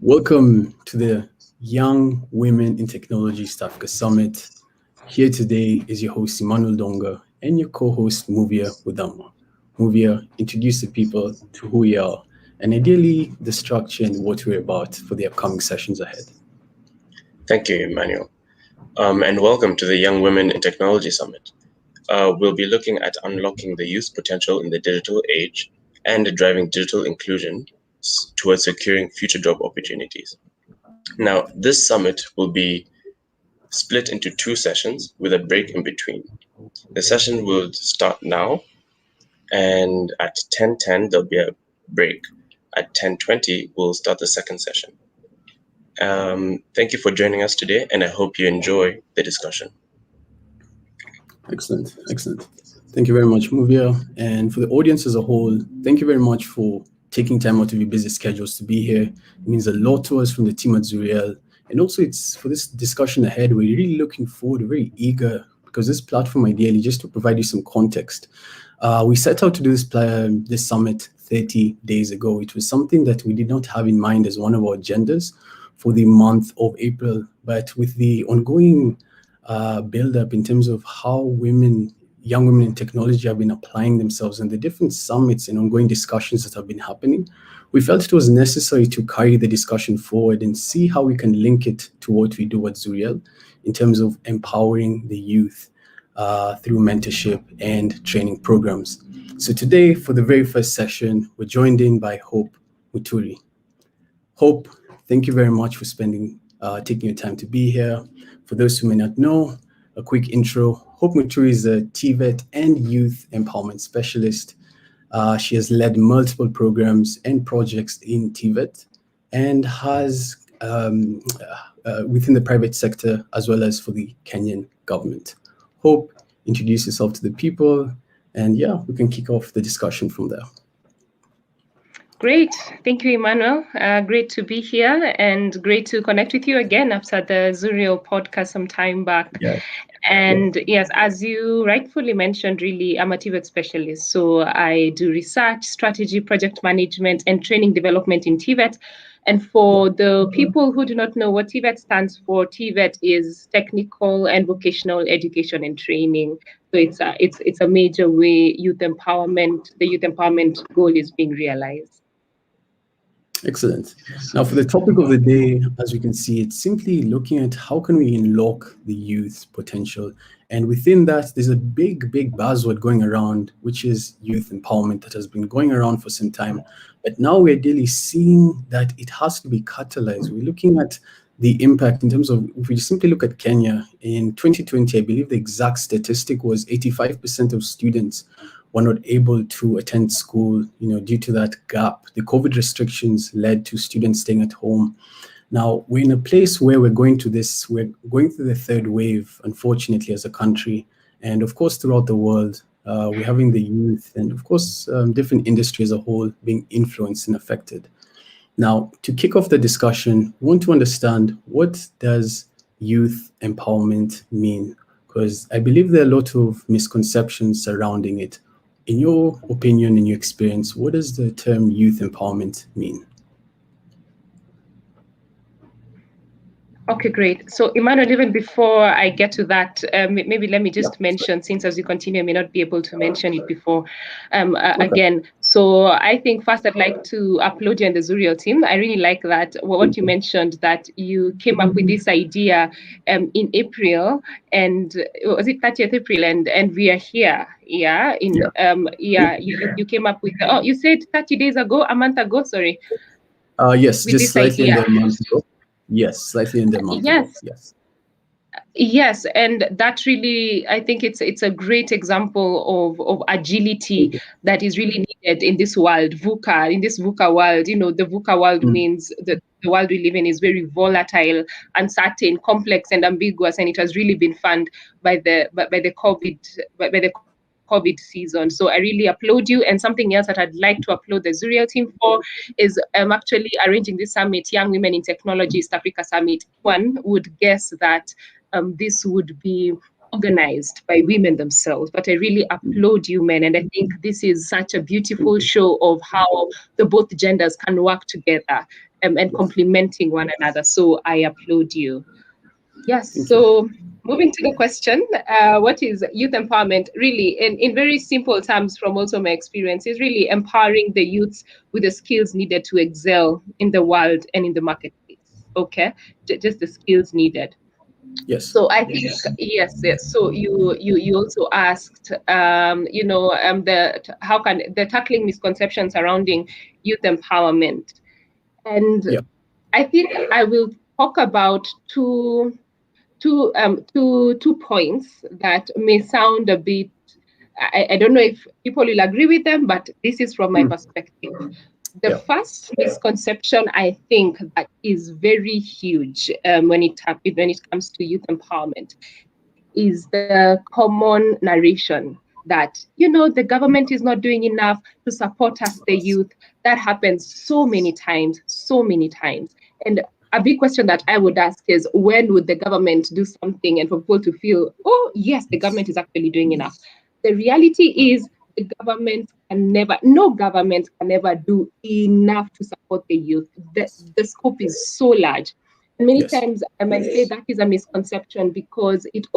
Welcome to the Young Women in Technology South Africa Summit. Here today is your host Emmanuel Donga and your co-host Muvia Udama. Muvia, introduce the people to who we are and ideally the structure and what we're about for the upcoming sessions ahead. Thank you, Emmanuel. And welcome to the Young Women in Technology Summit. We'll be looking at unlocking the youth potential in the digital age and driving digital inclusion towards securing future job opportunities. Now, this summit will be split into two sessions with a break in between. The session will start now, and at 10:10 there'll be a break. At 10:20 we'll start the second session. Thank you for joining us today, and I hope you enjoy the discussion. Excellent. Thank you very much, Muvia. And for the audience as a whole, thank you very much for taking time out of your busy schedules to be here. It means a lot to us from the team at Zuriel. And also it's for this discussion ahead, we're really looking forward, very eager, because this platform ideally, just to provide you some context, we set out to do this summit 30 days ago. It was something that we did not have in mind as one of our agendas for the month of April, but with the ongoing build-up in terms of how young women in technology have been applying themselves and the different summits and ongoing discussions that have been happening, we felt it was necessary to carry the discussion forward and see how we can link it to what we do at Zuriel in terms of empowering the youth through mentorship and training programs. So today, for the very first session, we're joined in by Hope Muturi. Hope, thank you very much for taking your time to be here. For those who may not know, a quick intro. Hope Muturi is a TVET and youth empowerment specialist. She has led multiple programs and projects in TVET and has within the private sector as well as for the Kenyan government. Hope, introduce yourself to the people, and we can kick off the discussion from there. Great. Thank you, Emmanuel. Great to be here and great to connect with you again after the Zuriel podcast some time back. Yeah. And yes, as you rightfully mentioned, really, I'm a TVET specialist. So I do research, strategy, project management, and training development in TVET. And for the people who do not know what TVET stands for, TVET is technical and vocational education and training. So it's a major way the youth empowerment goal is being realized. Excellent. Now, for the topic of the day, as we can see, it's simply looking at how can we unlock the youth's potential. And within that, there's a big buzzword going around, which is youth empowerment that has been going around for some time. But now we're really seeing that it has to be catalyzed. We're looking at the impact in terms of, if we simply look at Kenya, in 2020, I believe the exact statistic was 85% of students were not able to attend school, due to that gap. The COVID restrictions led to students staying at home. Now, we're in a place where we're going through the third wave, unfortunately, as a country. And of course, throughout the world, we're having the youth and of course, different industries as a whole being influenced and affected. Now, to kick off the discussion, we want to understand, what does youth empowerment mean? Because I believe there are a lot of misconceptions surrounding it. In your opinion, in your experience, what does the term youth empowerment mean? Okay, great. So, Emmanuel, even before I get to that, maybe let me just mention, since as you continue, I may not be able to mention it before again. So I think first I'd like to applaud you and the Zuriel team. I really like that, what you mentioned, that you came up with this idea in April, and was it 30th April, and we are here. You came up with, you said 30 days ago, a month ago, sorry. Yes, just slightly under a month ago. Yes, slightly in the month. Yes. Yes, and that really, I think it's a great example of agility that is really needed in this world, VUCA, in this VUCA world. The VUCA world means that the world we live in is very volatile, uncertain, complex, and ambiguous, and it has really been funded by the COVID season. So I really applaud you. And something else that I'd like to applaud the Zuriel team for is actually arranging this summit, Young Women in Technology East Africa Summit. One would guess that this would be organized by women themselves, but I really applaud you, men, and I think this is such a beautiful show of how the both genders can work together and complementing one another. So I applaud you. Yes. Thank you. So moving to the question, what is youth empowerment? Really, in very simple terms, from also my experience, is really empowering the youths with the skills needed to excel in the world and in the marketplace. Okay, just the skills needed. Yes. So I think yes. So you also asked, how can the tackling misconceptions surrounding youth empowerment, and Yeah. I think I will talk about two points that may sound a bit. I don't know if people will agree with them, but this is from my perspective. The Yeah. first misconception I think that is very huge when it comes to youth empowerment is the common narration that the government is not doing enough to support us, the youth. That happens so many times. And a big question that I would ask is, when would the government do something and for people to feel, oh yes, the government is actually doing enough? The reality is no government can never do enough to support the youth. The scope is so large. And many Yes. times I might say that is a misconception, because it's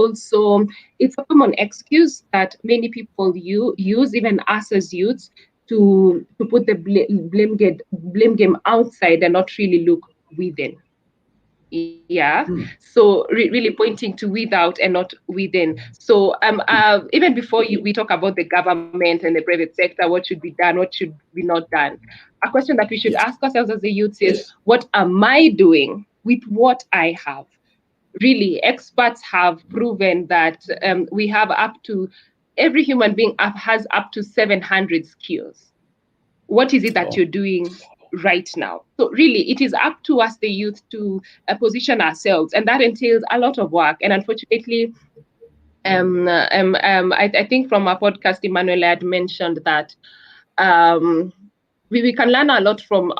a common excuse that many people use, even us as youths, to put the blame game outside and not really look within. Yeah. So really pointing to without and not within. So even before we talk about the government and the private sector, what should be done, what should be not done, a question that we should Yes. ask ourselves as a youth is, what am I doing with what I have? Really, experts have proven that we have every human being has up to 700 skills. What is it that Oh, you're doing right now? So really, it is up to us, the youth, to position ourselves, and that entails a lot of work. And unfortunately, I think from our podcast, Emmanuel had mentioned that um, we can learn a lot from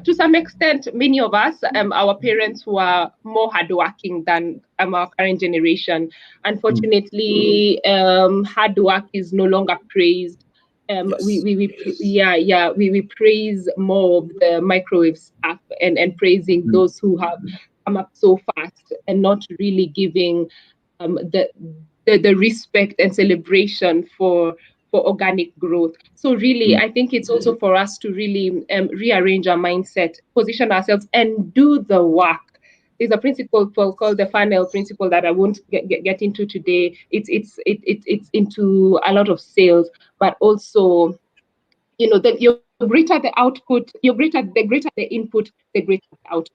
to some extent, many of us, our parents were more hardworking than our current generation. Unfortunately, hard work is no longer praised. yes. We praise more of the microwave stuff, and praising those who have come up so fast, and not really giving the the respect and celebration for organic growth. So really, I think it's also for us to really rearrange our mindset, position ourselves, and do the work. There's a principle called the funnel principle that I won't get into today. It's into a lot of sales, but also, that you're greater the output, the greater the input, the greater the output.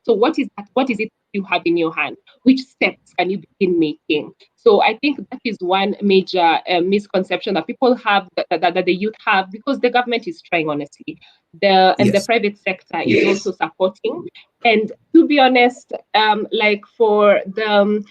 So what is that? What is it you have in your hand? Which steps can you begin making? So I think that is one major misconception that people have, that the youth have, because the government is trying, honestly. And the Yes. private sector is also supporting. And to be honest, like for the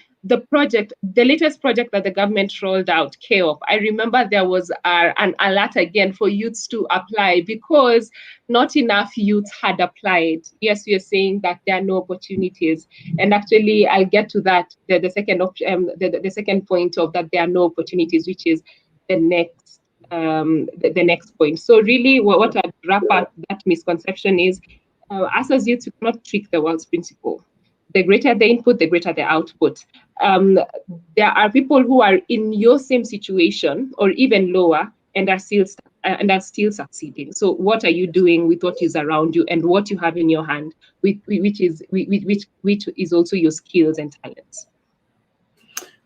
latest project that the government rolled out, KOF, I remember there was an alert again for youths to apply, because not enough youths had applied. Yes, we are saying that there are no opportunities, and actually, I'll get to that. The second point of that, there are no opportunities, which is the next point. So really, what I'd wrap up that misconception is, us as youths, we cannot trick the world's principle. The greater the input, the greater the output. Um, there are people who are in your same situation or even lower, and are still succeeding. So what are you doing with what is around you and what you have in your hand, which is also your skills and talents?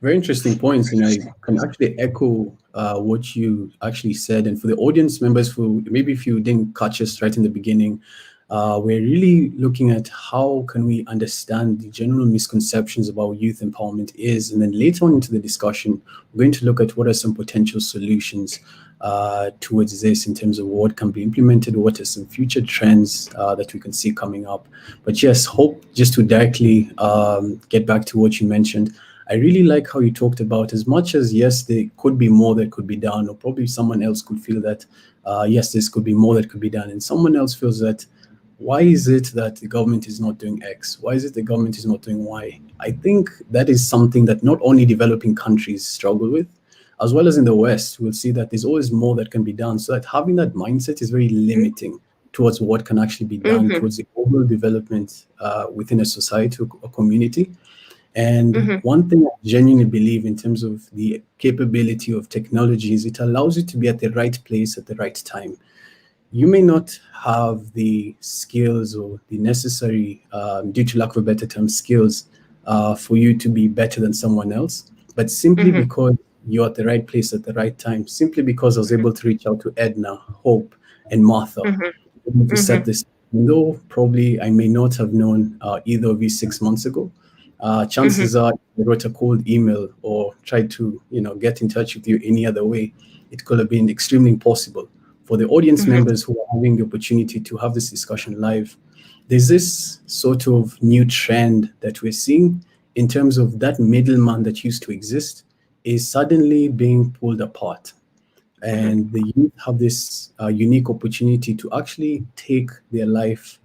Very interesting points, and I can actually echo what you actually said. And for the audience members, who maybe if you didn't catch us right in the beginning, we're really looking at how can we understand the general misconceptions about youth empowerment is, and then later on into the discussion, we're going to look at what are some potential solutions towards this in terms of what can be implemented, what are some future trends that we can see coming up. But yes, hope just to directly get back to what you mentioned. I really like how you talked about, as much as yes, there could be more that could be done, or probably someone else could feel that yes, this could be more that could be done, and someone else feels that why is it that the government is not doing X? Why is it the government is not doing Y? I think that is something that not only developing countries struggle with, as well as in the West, we'll see that there's always more that can be done. So that having that mindset is very limiting towards what can actually be done towards the overall development within a society or community. And one thing I genuinely believe in terms of the capability of technology is it allows you to be at the right place at the right time. You may not have the skills or the necessary, due to lack of a better term, skills for you to be better than someone else, but simply because you're at the right place at the right time, simply because I was able to reach out to Edna, Hope, and Martha, able to set this, though probably I may not have known either of you 6 months ago. Chances are, if I wrote a cold email or tried to, get in touch with you any other way, it could have been extremely impossible. For the audience members who are having the opportunity to have this discussion live, there's this sort of new trend that we're seeing in terms of that middleman that used to exist is suddenly being pulled apart. And the youth have this unique opportunity to actually take their life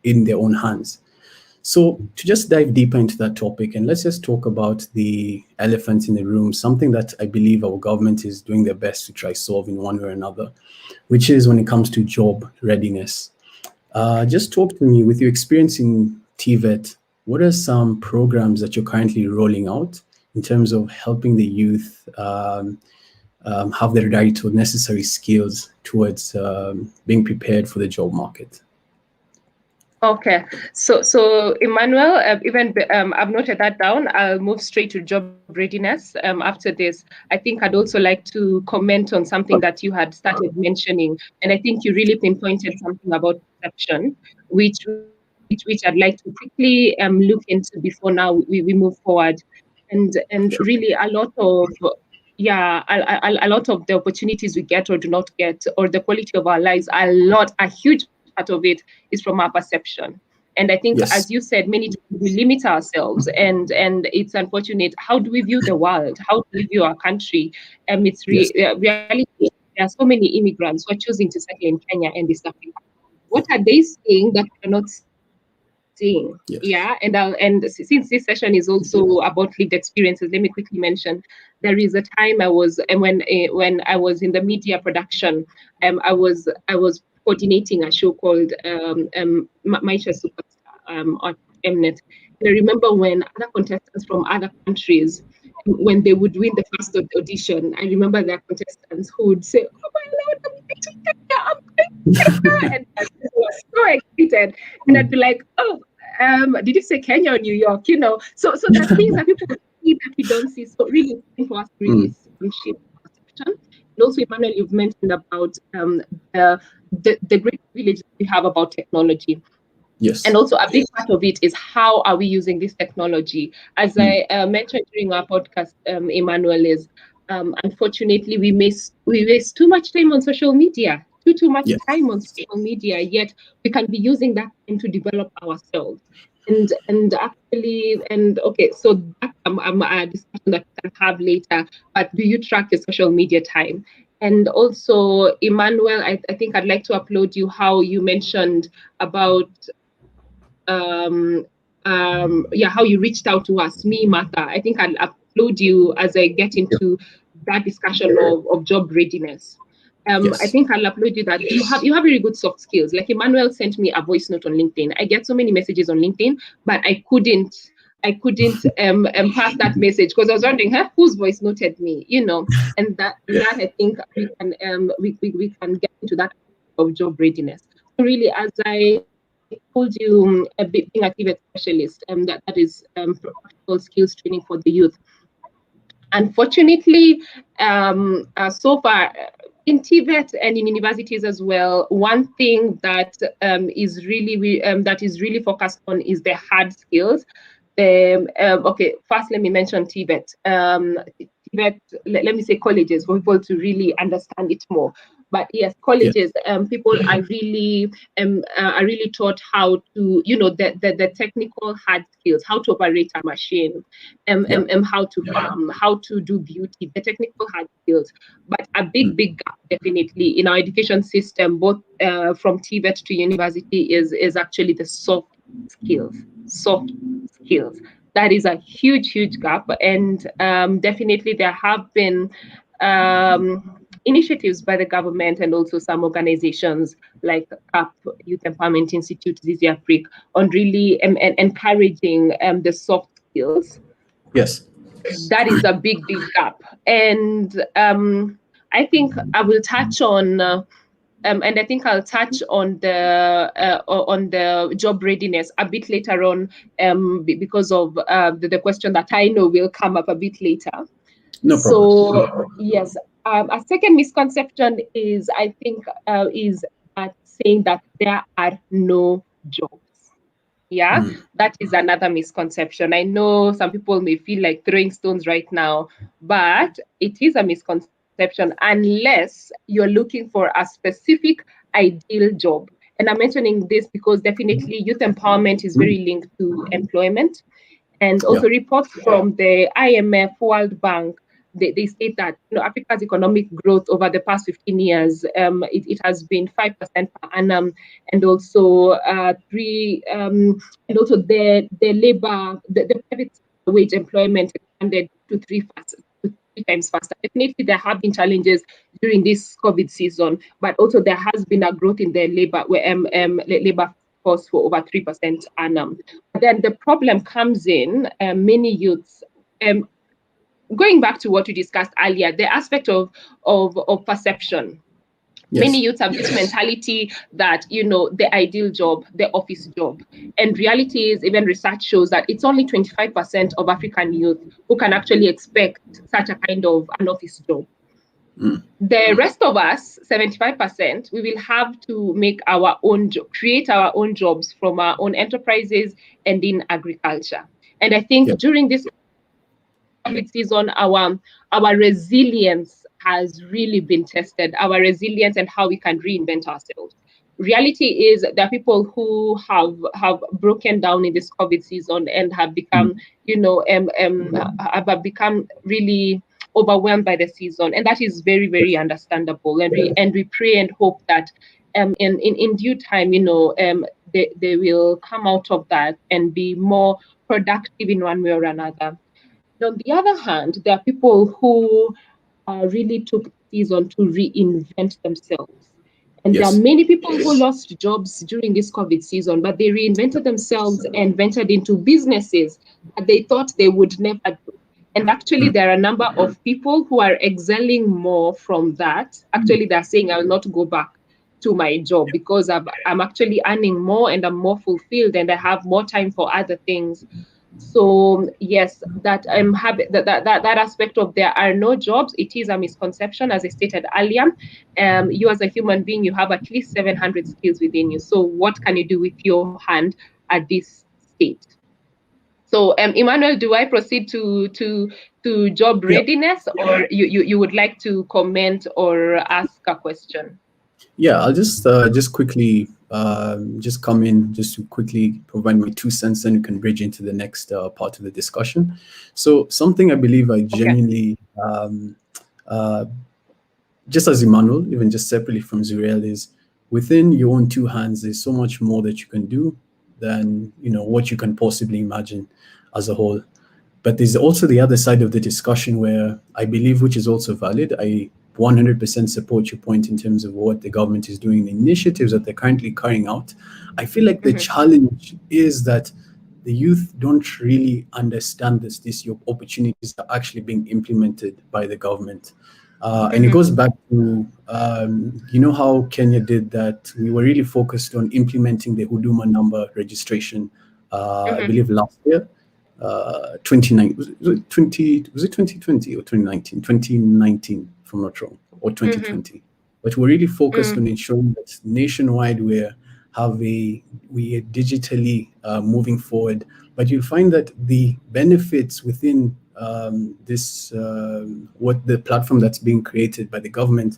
in their own hands. So to just dive deeper into that topic, and let's just talk about the elephant in the room, something that I believe our government is doing their best to try solve in one way or another, which is when it comes to job readiness. Just talk to me, with your experience in TVET, what are some programs that you're currently rolling out in terms of helping the youth have the right or necessary skills towards being prepared for the job market? Okay, so Emmanuel, I've noted that down. I'll move straight to job readiness after this. I think I'd also like to comment on something that you had started mentioning, and I think you really pinpointed something about perception, which I'd like to quickly look into before now we move forward, and Sure. really a lot of the opportunities we get or do not get, or the quality of our lives, a huge part of it is from our perception. And I think, Yes. as you said, many times we limit ourselves, and it's unfortunate. How do we view the world? How do we view our country? It's Yes. reality. There are so many immigrants who are choosing to settle in Kenya and East Africa. What are they seeing that we're not seeing? Yes. Yeah, and since this session is also about lived experiences, let me quickly mention there is a time when I was in the media production. I was coordinating a show called Maisha Superstar on Mnet. And I remember when other contestants from other countries, when they would win the first audition, I remember there are contestants who would say, "Oh my Lord, I'm going to Kenya, I'm going to Kenya," and I was so excited, and I'd be like, "Oh, did you say Kenya or New York?" So there are things that people see that we don't see. So really, for us, really shift perception. And also, Emmanuel, you've mentioned about the great privilege we have about technology. Yes. And also, a big part of it is how are we using this technology? As I mentioned during our podcast, Emmanuel, is unfortunately we waste too much time on social media, too much Yes. time on social media. Yet we can be using that time to develop ourselves. And actually, okay, so that's a discussion that we can have later. But do you track your social media time? And also, Emmanuel, I think I'd like to applaud you how you mentioned about how you reached out to us, me, Martha. I think I'll applaud you as I get into that discussion of job readiness. I think I'll upload you that you have very good soft skills. Like Emmanuel sent me a voice note on LinkedIn. I get so many messages on LinkedIn, but I couldn't pass that message because I was wondering whose voice noted me, and that I think we can get into that of job readiness. So really, as I told you, being a TVET specialist, that is practical skills training for the youth. Unfortunately, so far in TVET and in universities as well, one thing that is really focused on is the hard skills. Okay, first let me mention TVET. TVET, let me say colleges for people to really understand it more. But yes, colleges, people are really taught how to, the technical hard skills, how to operate a machine, how to farm, how to do beauty, the technical hard skills. But a big gap definitely in our education system, both from TVET to university, is actually the soft skills. That is a huge gap, and definitely there have been initiatives by the government and also some organizations like CAP, Youth Empowerment Institute, ZZAFRIC, on really encouraging the soft skills. Yes. That is a big gap. And I think I will touch on and I think I'll touch on the job readiness a bit later on, because of the question that I know will come up a bit later. No problem. So yes, a second misconception is, I think, is that saying that there are no jobs. Yeah, that is another misconception. I know some people may feel like throwing stones right now, but it is a misconception unless you're looking for a specific ideal job. And I'm mentioning this because definitely youth empowerment is very linked to employment. And also reports from the IMF, World Bank, they state that Africa's economic growth over the past 15 years, it has been 5% per annum, and also and also the labor, the private wage employment expanded to three times faster. Definitely, there have been challenges during this COVID season, but also there has been a growth in the labor force for over 3% annum. Then the problem comes in many youths. Going back to what we discussed earlier, the aspect of perception. Yes. Many youths have this mentality that, the ideal job, the office job. And reality is, even research shows that it's only 25% of African youth who can actually expect such a kind of an office job. The rest of us, 75%, we will have to make our own create our own jobs from our own enterprises and in agriculture. And I think during this COVID season, our resilience has really been tested, our resilience and how we can reinvent ourselves. Reality is there are people who have broken down in this COVID season and have become, have become really overwhelmed by the season, and that is very, very understandable. And we pray and hope that in due time, they will come out of that and be more productive in one way or another. On the other hand, there are people who really took the season to reinvent themselves. And there are many people who lost jobs during this COVID season, but they reinvented themselves and ventured into businesses that they thought they would never do. And actually, there are a number of people who are excelling more from that. Actually, they're saying, I will not go back to my job because I'm actually earning more and I'm more fulfilled and I have more time for other things. So yes, that that aspect of there are no jobs, it is a misconception. As I stated earlier, you as a human being, you have at least 700 skills within you. So what can you do with your hand at this state? So Emmanuel, do I proceed to job readiness, or you would like to comment or ask a question? Yeah, I'll just quickly just come in just to quickly provide my 2 cents, and you can bridge into the next part of the discussion. So something I believe I genuinely, just as Emmanuel, even just separately from Zuriel, is within your own 2 hands, there's so much more that you can do than what you can possibly imagine as a whole. But there's also the other side of the discussion where I believe, which is also valid, I 100% support your point in terms of what the government is doing, the initiatives that they're currently carrying out. I feel like the challenge is that the youth don't really understand these opportunities are actually being implemented by the government. And it goes back to, how Kenya did that. We were really focused on implementing the Huduma number registration, I believe last year. 2020 or 2019? 2019, if I'm not wrong, or 2020. But we're really focused on ensuring that nationwide we are digitally moving forward. But you'll find that the benefits within this what the platform that's being created by the government,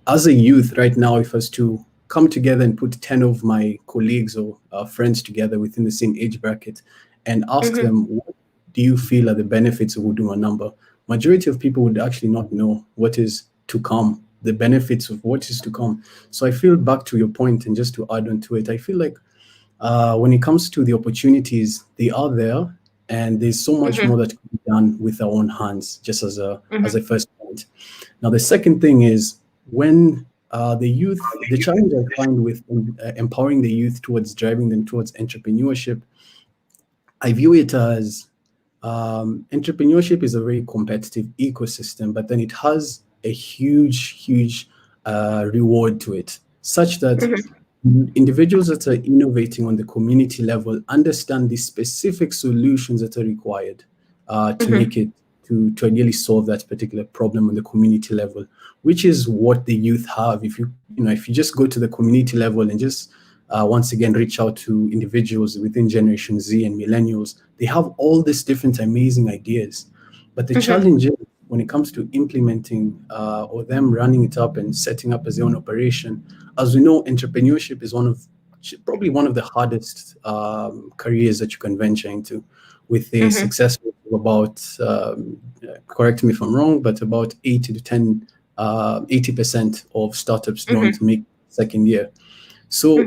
as a youth right now, if I was to come together and put 10 of my colleagues or friends together within the same age bracket and ask them, what do you feel are the benefits of Huduma number? Majority of people would actually not know what is to come, the benefits of what is to come. So I feel, back to your point, and just to add on to it, I feel like when it comes to the opportunities, they are there, and there's so much more that can be done with our own hands, just as a first point. Now, the second thing is, when the challenge I find with empowering the youth towards driving them towards entrepreneurship, I view it as entrepreneurship is a very competitive ecosystem, but then it has a huge reward to it, such that individuals that are innovating on the community level understand the specific solutions that are required to make it to ideally solve that particular problem on the community level, which is what the youth have. If you just go to the community level and just once again reach out to individuals within Generation Z and millennials, they have all these different amazing ideas. But the challenge is when it comes to implementing or them running it up and setting up as their own operation. As we know, entrepreneurship is probably one of the hardest careers that you can venture into, with a success rate of about, correct me if I'm wrong, but about 80% of startups don't make second year. So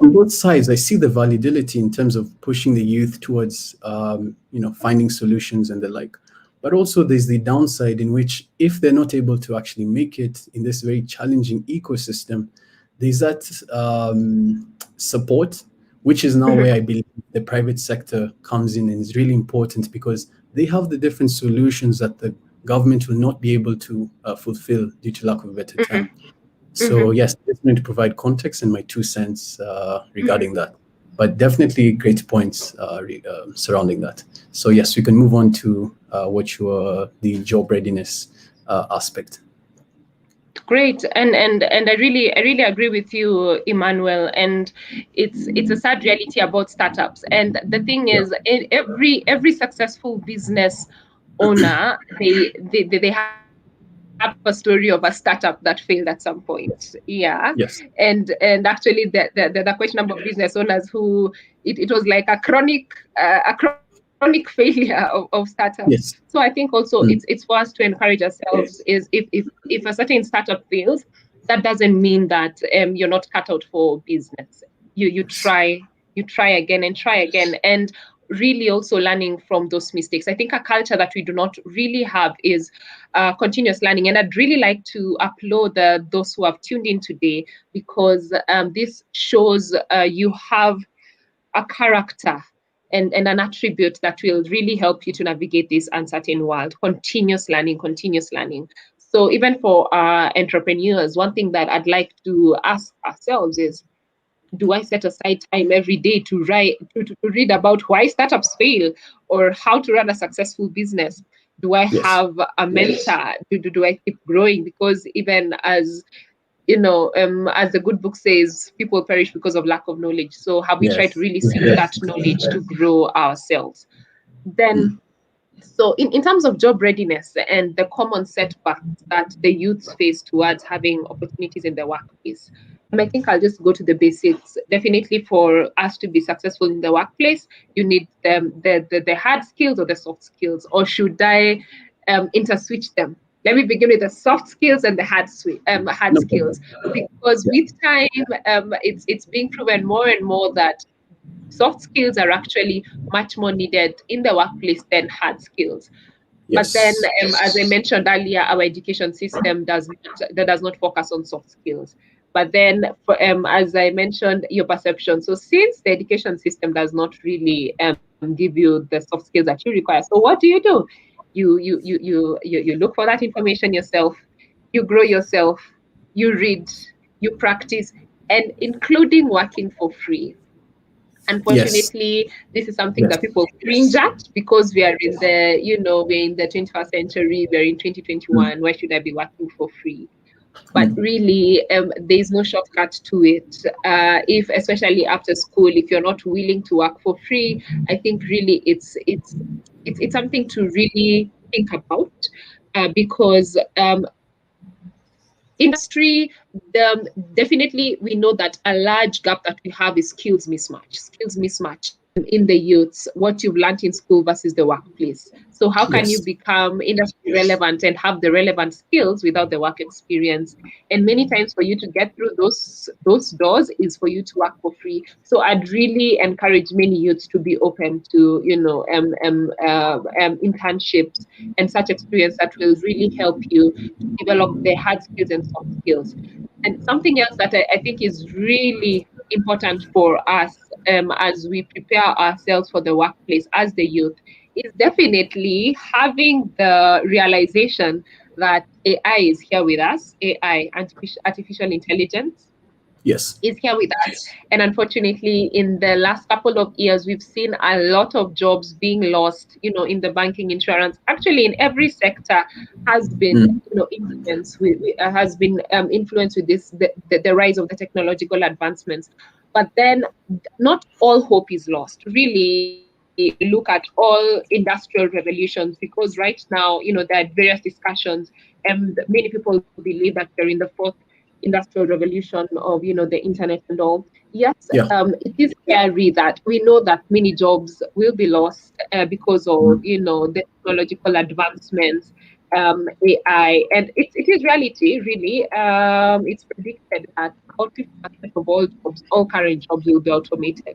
on both sides, I see the validity in terms of pushing the youth towards, finding solutions and the like. But also there's the downside in which if they're not able to actually make it in this very challenging ecosystem, there's that support, which is now where I believe the private sector comes in and is really important, because they have the different solutions that the government will not be able to fulfill due to lack of a better term. So yes, just need to provide context and my 2 cents regarding that. But definitely great points surrounding that. So yes, we can move on to the job readiness aspect. Great, and I really agree with you, Emmanuel. And it's a sad reality about startups. And the thing is, in every successful business owner, they have a story of a startup that failed at some point. Yeah. Yes. And actually the quite number of business owners who it was like a chronic failure of startups. Yes. So I think also it's for us to encourage ourselves, is if a certain startup fails, that doesn't mean that you're not cut out for business. You try again and try again, and really also learning from those mistakes. I think a culture that we do not really have is continuous learning. And I'd really like to applaud those who have tuned in today, because this shows you have a character and an attribute that will really help you to navigate this uncertain world. Continuous learning. So even for entrepreneurs, one thing that I'd like to ask ourselves is, do I set aside time every day to read about why startups fail, or how to run a successful business? Do I have a mentor? Do I keep growing? Because even as as the good book says, people perish because of lack of knowledge. So have we tried to really seek that knowledge to grow ourselves? Then, so in terms of job readiness and the common setbacks that the youth face towards having opportunities in the workplace, I think I'll just go to the basics. Definitely, for us to be successful in the workplace, you need the hard skills or the soft skills, or should I interswitch them? Let me begin with the soft skills and the hard skills, because with time, it's being proven more and more that soft skills are actually much more needed in the workplace than hard skills. But then, as I mentioned earlier, our education system does not focus on soft skills. But then, as I mentioned, your perception. So since the education system does not really give you the soft skills that you require, so what do? You look for that information yourself, you grow yourself, you read, you practice, and including working for free. Unfortunately, this is something that people cringe at, because we are in we're in the 21st century, we're in 2021. Why should I be working for free? But really, there's no shortcut to it. If, especially after school, if you're not willing to work for free, I think really it's something to really think about, because industry, definitely we know that a large gap that we have is skills mismatch. in the youths what you've learned in school versus the workplace. So how can you Yes. become industry relevant and have the relevant skills without the work experience? And many times for you to get through those doors is for you to work for free. So I'd really encourage many youths to be open to internships and such experience that will really help you to develop the hard skills and soft skills. And something else that I think is really important for us as we prepare ourselves for the workplace as the youth is definitely having the realization that AI is here with us, AI, artificial intelligence, Yes. is here with us. And unfortunately, in the last couple of years, we've seen a lot of jobs being lost, in the banking, insurance, actually in every sector has been, Mm. influenced with this, the rise of the technological advancements. But then not all hope is lost. Really, look at all industrial revolutions, because right now, there are various discussions, and many people believe that we're in the fourth industrial revolution of the internet and all. Yes, Yeah. it is scary that we know that many jobs will be lost because of Mm. the technological advancements, AI, and it is reality really. It's predicted that about 50% of all jobs, all current jobs, will be automated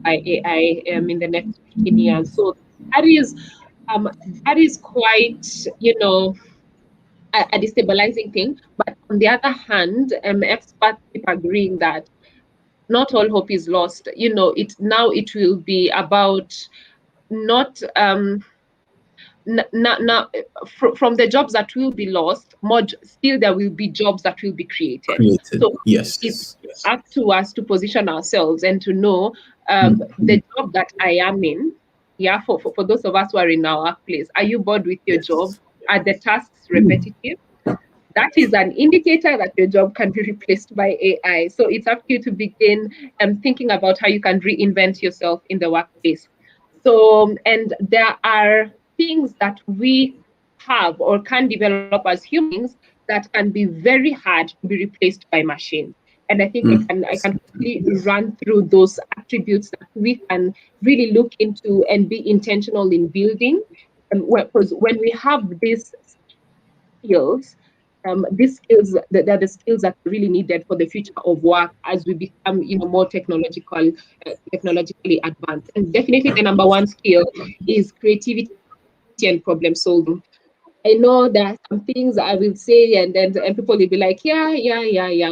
by AI in the next 15 years. So that is um, that is quite a destabilizing thing. But on the other hand, experts keep agreeing that not all hope is lost. It will be about not now from the jobs that will be lost, still there will be jobs that will be created. Created. So it's Yes. up to us to position ourselves and to know Mm. the job that I am in. Yeah, for those of us who are in our workplace, are you bored with your job? Yes. Are the tasks Mm. repetitive? That is an indicator that your job can be replaced by AI. So it's up to you to begin thinking about how you can reinvent yourself in the workplace. So, and there are things that we have or can develop as human beings that can be very hard to be replaced by machines. And I think Mm. I can quickly run through those attributes that we can really look into and be intentional in building. Because when we have these skills, they're the skills that are really needed for the future of work as we become, more technologically advanced. And definitely, the number one skill is creativity and problem solving. I know there are some things I will say, and people will be like, yeah,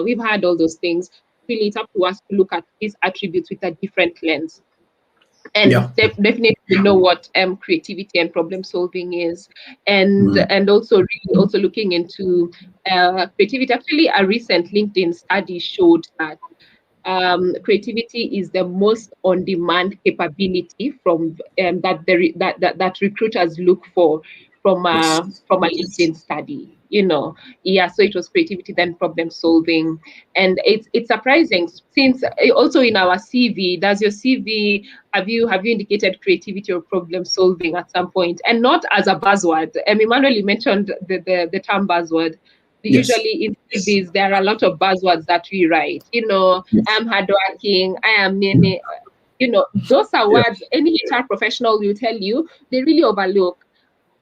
we've had all those things. Really, it's up to us to look at these attributes with a different lens. And Yeah. definitely know what creativity and problem solving is, and Mm. also really also looking into creativity. Actually, a recent LinkedIn study showed that creativity is the most on-demand capability that recruiters look for Yes. from a LinkedIn study. Yeah. So it was creativity, then problem solving, and it's surprising since also in our CV, does your CV have you indicated creativity or problem solving at some point, and not as a buzzword? Emmanuel, you mentioned the term buzzword. Yes. Usually in CVs, there are a lot of buzzwords that we write. Yes. I'm hardworking, I am many. Those are Yeah. words any HR professional will tell you, they really overlook.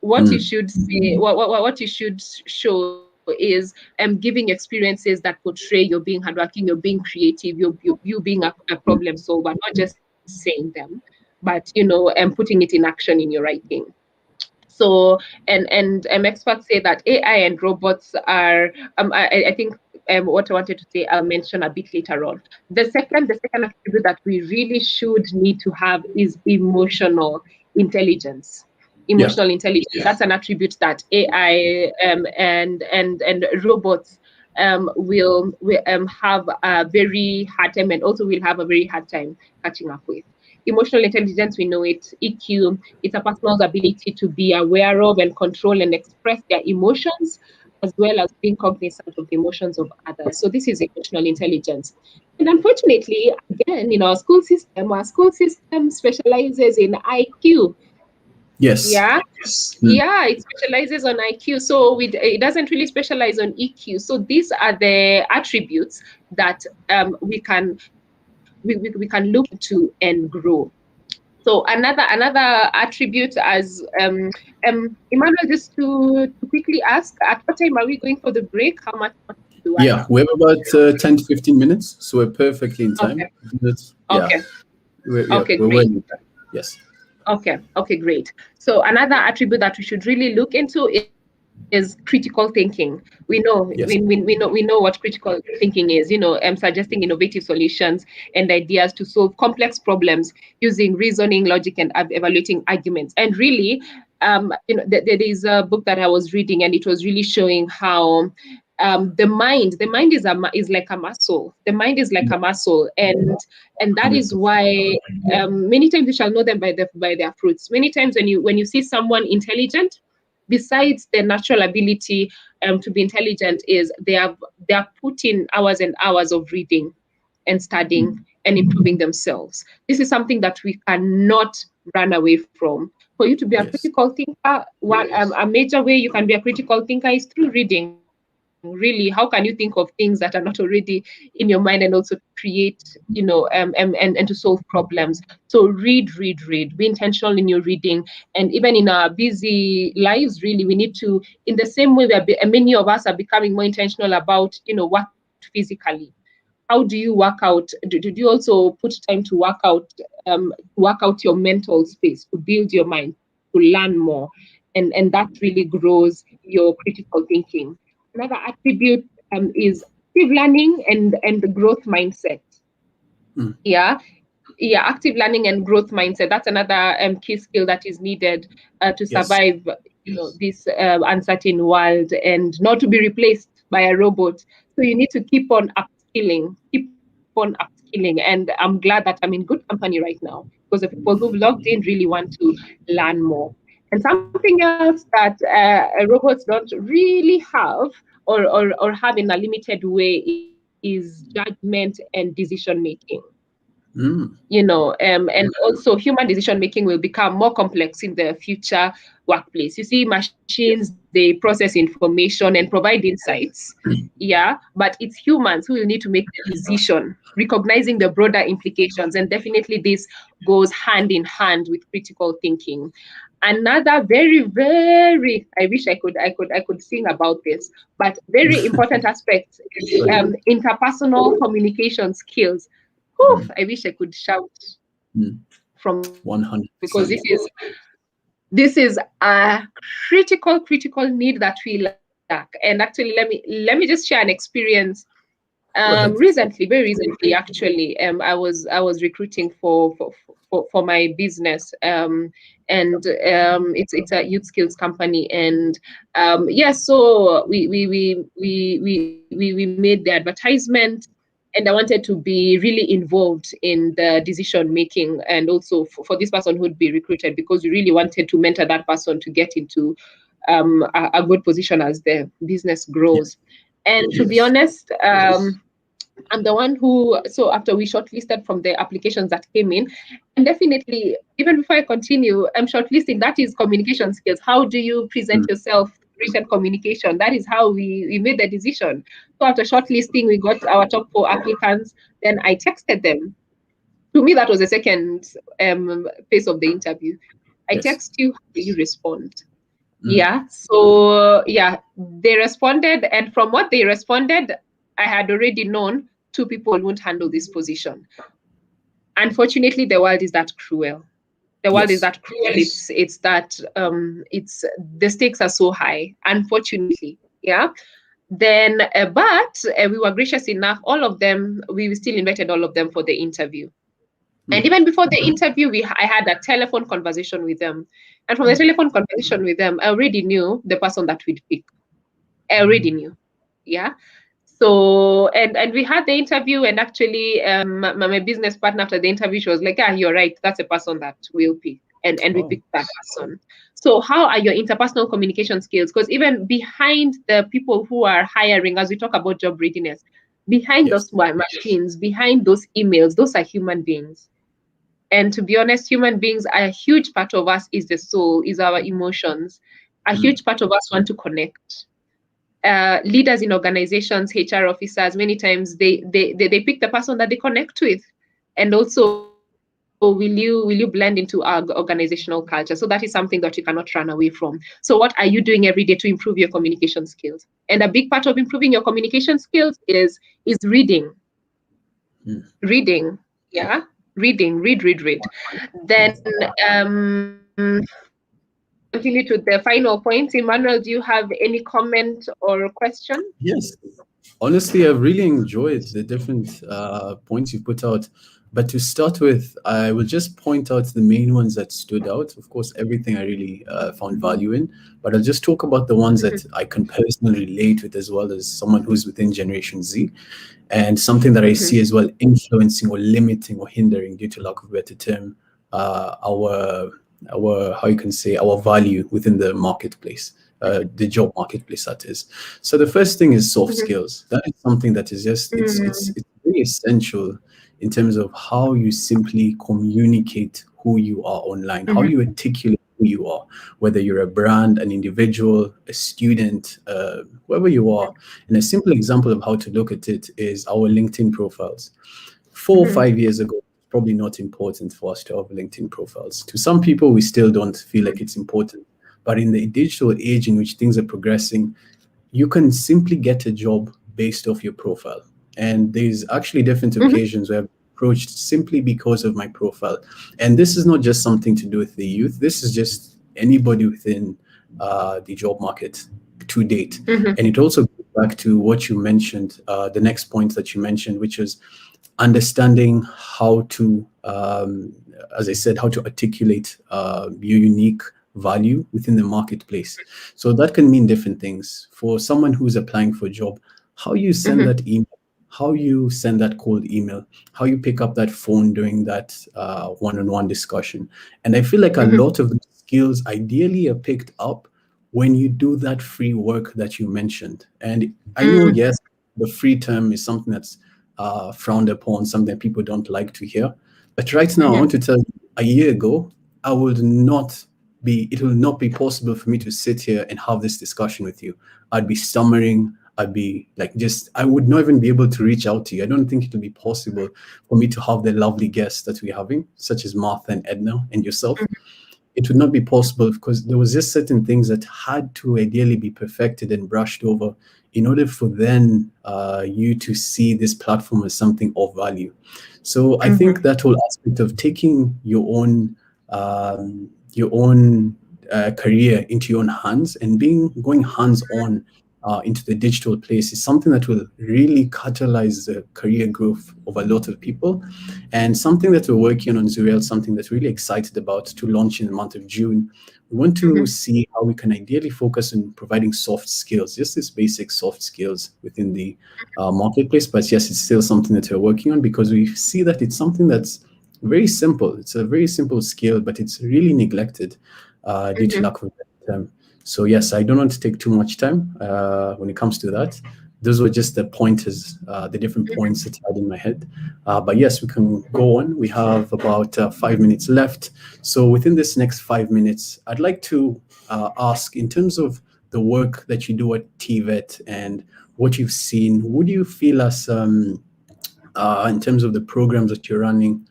What you Mm. should say, what you should show is giving experiences that portray you're being hardworking, you're being creative, you being a problem solver, not just saying them, but putting it in action in your writing. So, and experts say that AI and robots are I think what I wanted to say, I'll mention a bit later on. The second attribute that we really should need to have is emotional intelligence. Yeah. Emotional intelligence, that's an attribute that AI and robots will have a very hard time, and also will have a very hard time catching up with. Emotional intelligence, we know it, EQ, it's a person's ability to be aware of and control and express their emotions, as well as being cognizant of the emotions of others. So this is emotional intelligence. And unfortunately, again, in our school system specializes in IQ. Yes. Yeah, Mm. yeah, it specializes on IQ. So it doesn't really specialize on EQ. So these are the attributes that we can look into and grow. So another attribute, as Emmanuel, just to quickly ask, at what time are we going for the break? How much do I Yeah, have? we have about 10 to 15 minutes, so we're perfectly in time. Okay, Yeah, okay, okay, we're well great. in time. Yes. Okay, okay, great. So another attribute that we should really look into is critical thinking. Yes. We know what critical thinking is. Suggesting innovative solutions and ideas to solve complex problems using reasoning, logic, and evaluating arguments. And really, there is a book that I was reading, and it was really showing how the mind is like a muscle. The mind is like a muscle, and that is 100%. why many times you shall know them by their fruits. Many times when you see someone intelligent, besides their natural ability to be intelligent, is they are putting hours and hours of reading and studying and improving themselves. This is something that we cannot run away from. For you to be a Yes. critical thinker, a major way you can be a critical thinker is through reading. Really, how can you think of things that are not already in your mind, and also create, and to solve problems? So read. Be intentional in your reading, and even in our busy lives, really, we need to, in the same way many of us are becoming more intentional about, what physically. How do you work out? Did you also put time to work out your mental space, to build your mind, to learn more, and that really grows your critical thinking. Another attribute is active learning and the growth mindset. Mm. Yeah, yeah, active learning and growth mindset. That's another key skill that is needed to Yes. survive, this uncertain world, and not to be replaced by a robot. So you need to keep on upskilling. And I'm glad that I'm in good company right now, because the people who've logged in really want to learn more. And something else that robots don't really have, or have in a limited way, is judgment and decision making. Mm. And also human decision making will become more complex in the future workplace. You see, machines, they process information and provide insights, yeah, but it's humans who will need to make the decision, recognizing the broader implications. And definitely this goes hand in hand with critical thinking. Another very, I wish I could sing about this, but very important aspect is Go ahead. interpersonal communication skills. Whew, Mm. I wish I could shout Mm. from this, because this is 100%. this is a critical need that we lack. And actually, let me just share an experience. Go ahead. Recently, very recently, actually, I was recruiting for my business, and it's a youth skills company. And yeah, so we made the advertisement, and I wanted to be really involved in the decision making, and also for this person who'd be recruited, because we really wanted to mentor that person to get into a good position as the business Yes. grows. And to be Yes. honest, I'm the one who, so after we shortlisted from the applications that came in, and definitely, even before I continue, I'm shortlisting. That is communication skills. How do you present Mm. yourself? Written communication. That is how we made the decision. So after shortlisting, we got our top 4 applicants. Then I texted them. To me, that was the second phase of the interview. I Yes. text you, how do you respond? Mm. Yeah. So yeah, they responded, and from what they responded, I had already known 2 people won't handle this position. Unfortunately, the world is that cruel. The world is Yes. that cruel. It's that it's the stakes are so high. Unfortunately, yeah. Then, but we were gracious enough. All of them, we still invited all of them for the interview. And Mm. even before the interview, I had a telephone conversation with them. And from the telephone conversation with them, I already knew the person that we'd pick. I already knew. Yeah. So and we had the interview, and actually my business partner, after the interview, she was like, "Ah, you're right. That's a person that we'll pick." And we Wow. picked that person. So how are your interpersonal communication skills? Because even behind the people who are hiring, as we talk about job readiness, behind Yes. those machines, behind those emails, those are human beings. And to be honest, human beings, a huge part of us is the soul, is our emotions. A Mm. huge part of us want to connect. Leaders in organizations, HR officers, many times they pick the person that they connect with. And also will you blend into our organizational culture? So that is something that you cannot run away from. So what are you doing every day to improve your communication skills? And a big part of improving your communication skills is reading. Reading, yeah, read. Then to continue to the final point, Emmanuel, do you have any comment or question? Yes. Honestly, I've really enjoyed the different points you put out. But to start with, I will just point out the main ones that stood out. Of course, everything I really found value in, but I'll just talk about the ones that I can personally relate with, as well as someone who's within Generation Z, and something that I see as well influencing or limiting or hindering, due to lack of a better term, our how you can say our value within the marketplace, the job marketplace, that is. So the first thing is soft skills. That is something that is just it's very essential in terms of how you simply communicate who you are online, how you articulate who you are, whether you're a brand, an individual, a student, whoever you are. And a simple example of how to look at it is our LinkedIn profiles. 4 or 5 years ago, probably not important for us to have LinkedIn profiles. To some people, we still don't feel like it's important. But in the digital age in which things are progressing, you can simply get a job based off your profile. And there's actually different occasions where I've approached simply because of my profile. And this is not just something to do with the youth. This is just anybody within the job market to date. And it also goes back to what you mentioned, the next point that you mentioned, which is understanding how to, as I said, how to articulate your unique value within the marketplace. So that can mean different things. For someone who's applying for a job, how you send that email, how you send that cold email, how you pick up that phone during that one-on-one discussion. And I feel like a lot of the skills ideally are picked up when you do that free work that you mentioned. And I know, yes, the free term is something that's frowned upon, something that people don't like to hear. But right now, I want to tell you, a year ago, it will not be possible for me to sit here and have this discussion with you. I'd be stammering. I'd be like, I would not even be able to reach out to you. I don't think it will be possible for me to have the lovely guests that we're having, such as Martha and Edna and yourself. It would not be possible because there was just certain things that had to ideally be perfected and brushed over in order for then you to see this platform as something of value. So I think that whole aspect of taking your own career into your own hands and going hands-on into the digital place is something that will really catalyze the career growth of a lot of people, and something that we're working on Zuriel, something that's really excited about to launch in the month of June. We want to see how we can ideally focus on providing soft skills, just this basic soft skills within the marketplace. But yes, it's still something that we're working on because we see that it's something that's very simple. It's a very simple skill, but it's really neglected due to lack of term. So yes, I don't want to take too much time when it comes to that. Those were just the pointers, the different points that I had in my head. But yes, we can go on. We have about 5 minutes left. So within this next 5 minutes, I'd like to ask, in terms of the work that you do at TVET and what you've seen, what do you feel as, in terms of the programs that you're running,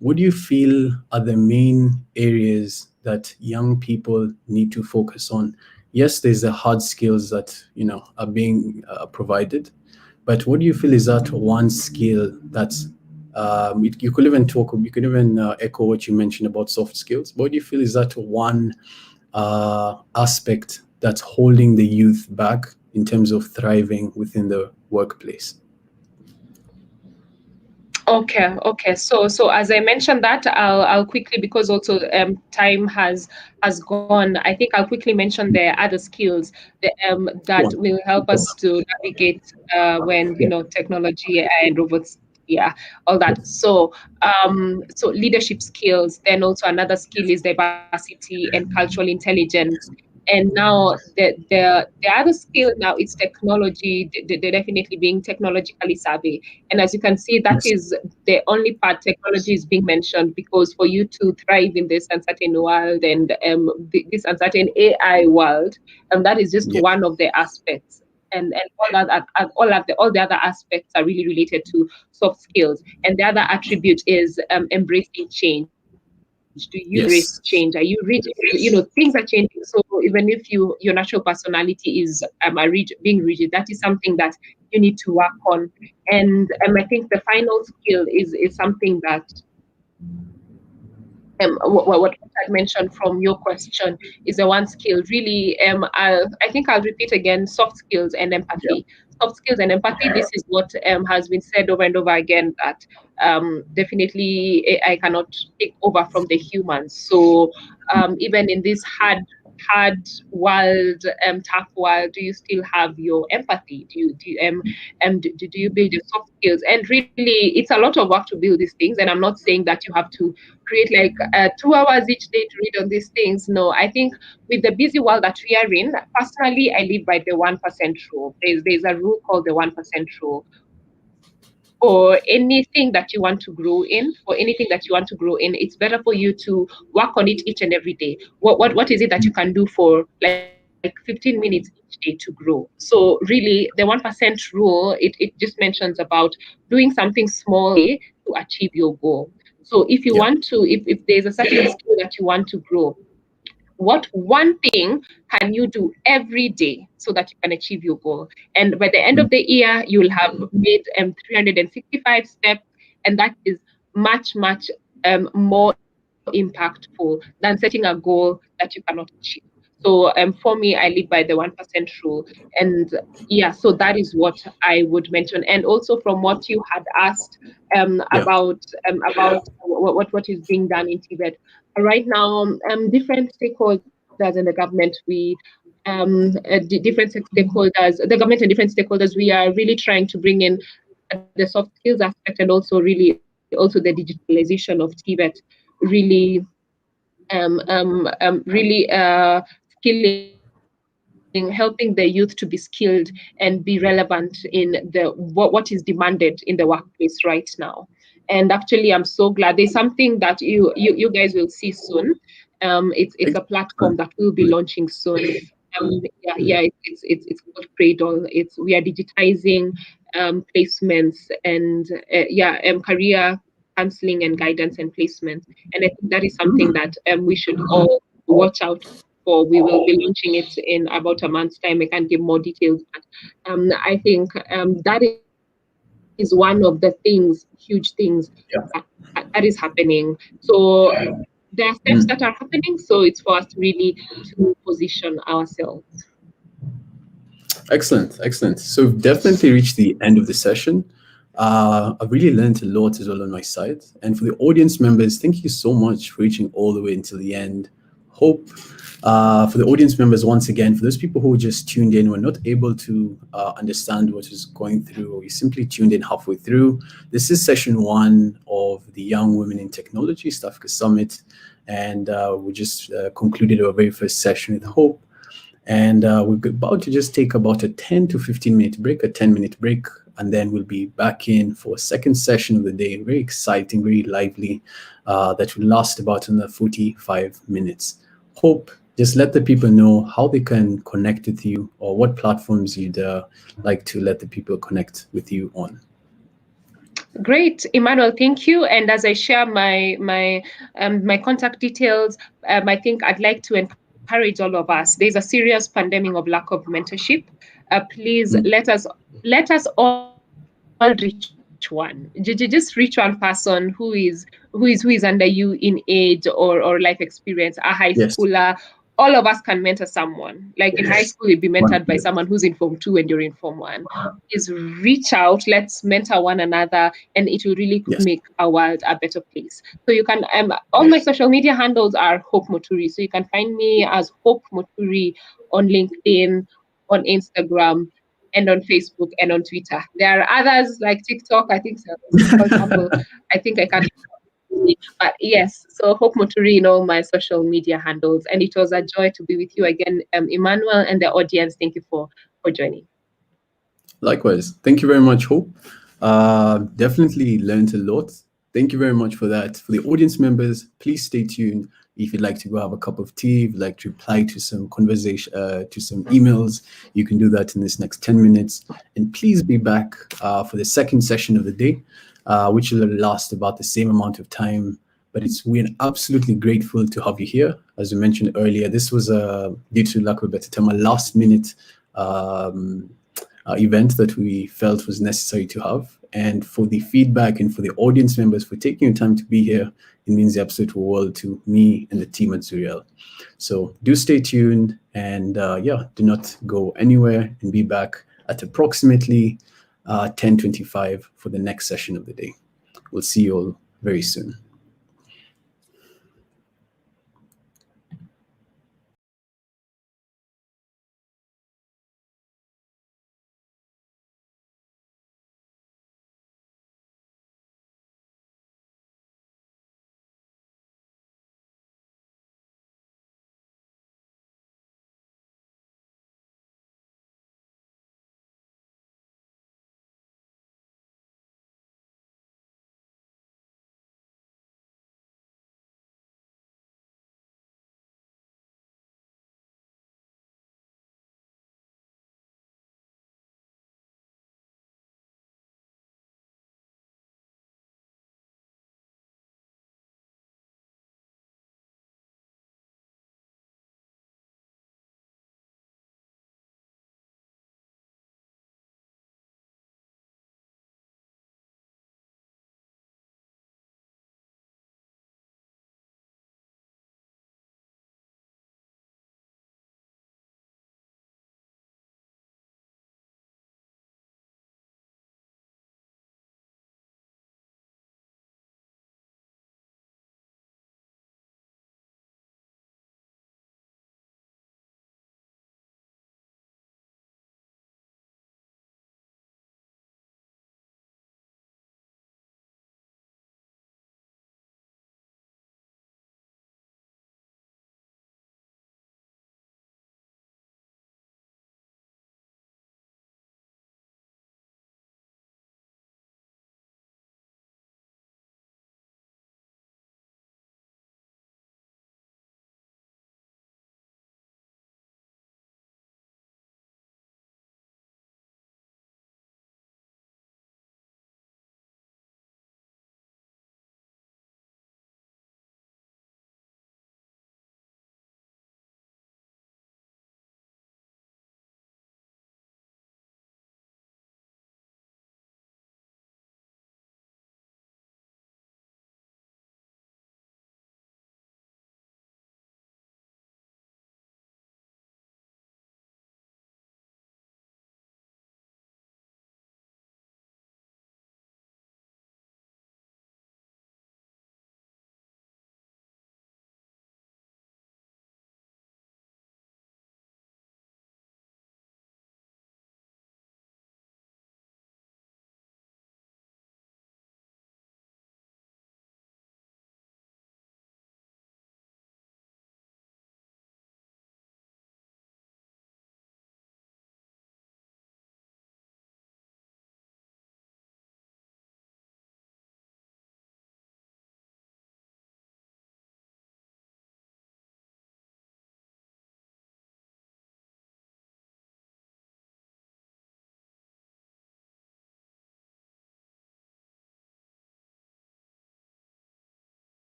what do you feel are the main areas that young people need to focus on? Yes, there's the hard skills that are being provided, but what do you feel is that one skill that's you could even echo what you mentioned about soft skills. But what do you feel is that one aspect that's holding the youth back in terms of thriving within the workplace? Okay. So as I mentioned that, I'll quickly, because also time has gone. I think I'll quickly mention the other skills that will help us to navigate when technology and robots, all that. So leadership skills. Then also another skill is diversity and cultural intelligence. And now the other skill now is technology. They're definitely being technologically savvy. And as you can see, that is the only part technology is being mentioned, because for you to thrive in this uncertain world and this uncertain AI world, that is just one of the aspects. and all the other aspects are really related to soft skills. And the other attribute is embracing change. Do you embrace change? Are you Yes. rigid? Things are changing. So even if your natural personality is being rigid, that is something that you need to work on. And I think the final skill is something that what I mentioned from your question is the one skill really. I think I'll repeat again: soft skills and Yeah. empathy. Soft skills and empathy. This is what has been said over and over again, that definitely AI cannot take over from the humans. So even in this hard world, tough world, do you still have your empathy? Do you build your soft skills? And really, it's a lot of work to build these things. And I'm not saying that you have to create like 2 hours each day to read on these things. No, I think with the busy world that we are in, personally, I live by the 1% rule. There's a rule called the 1% rule. For anything that you want to grow in, it's better for you to work on it each and every day. What is it that you can do for like 15 minutes each day to grow? So really, the 1% rule, it just mentions about doing something small to achieve your goal. So if you Yeah. want to, if there's a certain skill that you want to grow, what one thing can you do every day so that you can achieve your goal? And by the end of the year, you'll have made 365 steps, and that is much more impactful than setting a goal that you cannot achieve. So for me, I live by the 1% rule, and yeah, so that is what I would mention. And also from what you had asked Yeah. about what is being done in Tibet right now, different stakeholders in the government, the government and different stakeholders, we are really trying to bring in the soft skills aspect, and also the digitalization of Tibet, really skilling, helping the youth to be skilled and be relevant in what is demanded in the workplace right now. And actually, I'm so glad there's something that you guys will see soon. It's a platform that we'll be launching soon. It's called Cradle. We are digitizing placements and career counseling and guidance and placement. And I think that is something that we should all watch out for. We will be launching it in about a month's time. I can't give more details, but I think that is one of the huge things Yeah. that is happening. So there are steps that are happening. So it's for us really to position ourselves. Excellent, excellent. So we've definitely reached the end of the session. I've really learned a lot as well on my side. And for the audience members, thank you so much for reaching all the way until the end. Hope for the audience members, once again, for those people who just tuned in, were not able to understand what was going through, or you simply tuned in halfway through, this is session 1 of the Young Women in Technology South Africa Summit. And we just concluded our very first session with Hope. And we're about to just take about a 10 to 15-minute break, a 10-minute break, and then we'll be back in for a second session of the day. Very exciting, very lively, that will last about another 45 minutes. Hope, just let the people know how they can connect with you, or what platforms you'd like to let the people connect with you on. Great, Emmanuel, thank you. And as I share my contact details, I think I'd like to encourage all of us. There's a serious pandemic of lack of mentorship. Please let us all reach one. Just reach one person who is under you in age or life experience. A high schooler. Yes. All of us can mentor someone. Like in high school, you'd be mentored by someone who's in Form 2 and you're in Form 1. Is reach out, let's mentor one another, and it will really Yes. make our world a better place. So you can, all my social media handles are Hope Muturi. So you can find me as Hope Muturi on LinkedIn, on Instagram, and on Facebook and on Twitter. There are others like TikTok, I think so. For example, I think I can. But yes, so Hope Muturi in all my social media handles. And it was a joy to be with you again, Emmanuel, and the audience. Thank you for joining. Likewise. Thank you very much, Hope. Definitely learned a lot. Thank you very much for that. For the audience members, please stay tuned. If you'd like to go have a cup of tea, if you'd like to reply to some conversation, to some emails, you can do that in this next 10 minutes. And please be back for the second session of the day, which will last about the same amount of time. But we're absolutely grateful to have you here. As we mentioned earlier, this was due to lack of a better term, a last minute event that we felt was necessary to have. And for the feedback and for the audience members for taking your time to be here, it means the absolute world to me and the team at Zuriel. So do stay tuned, and do not go anywhere, and be back at approximately 10:25 for the next session of the day. We'll see you all very soon.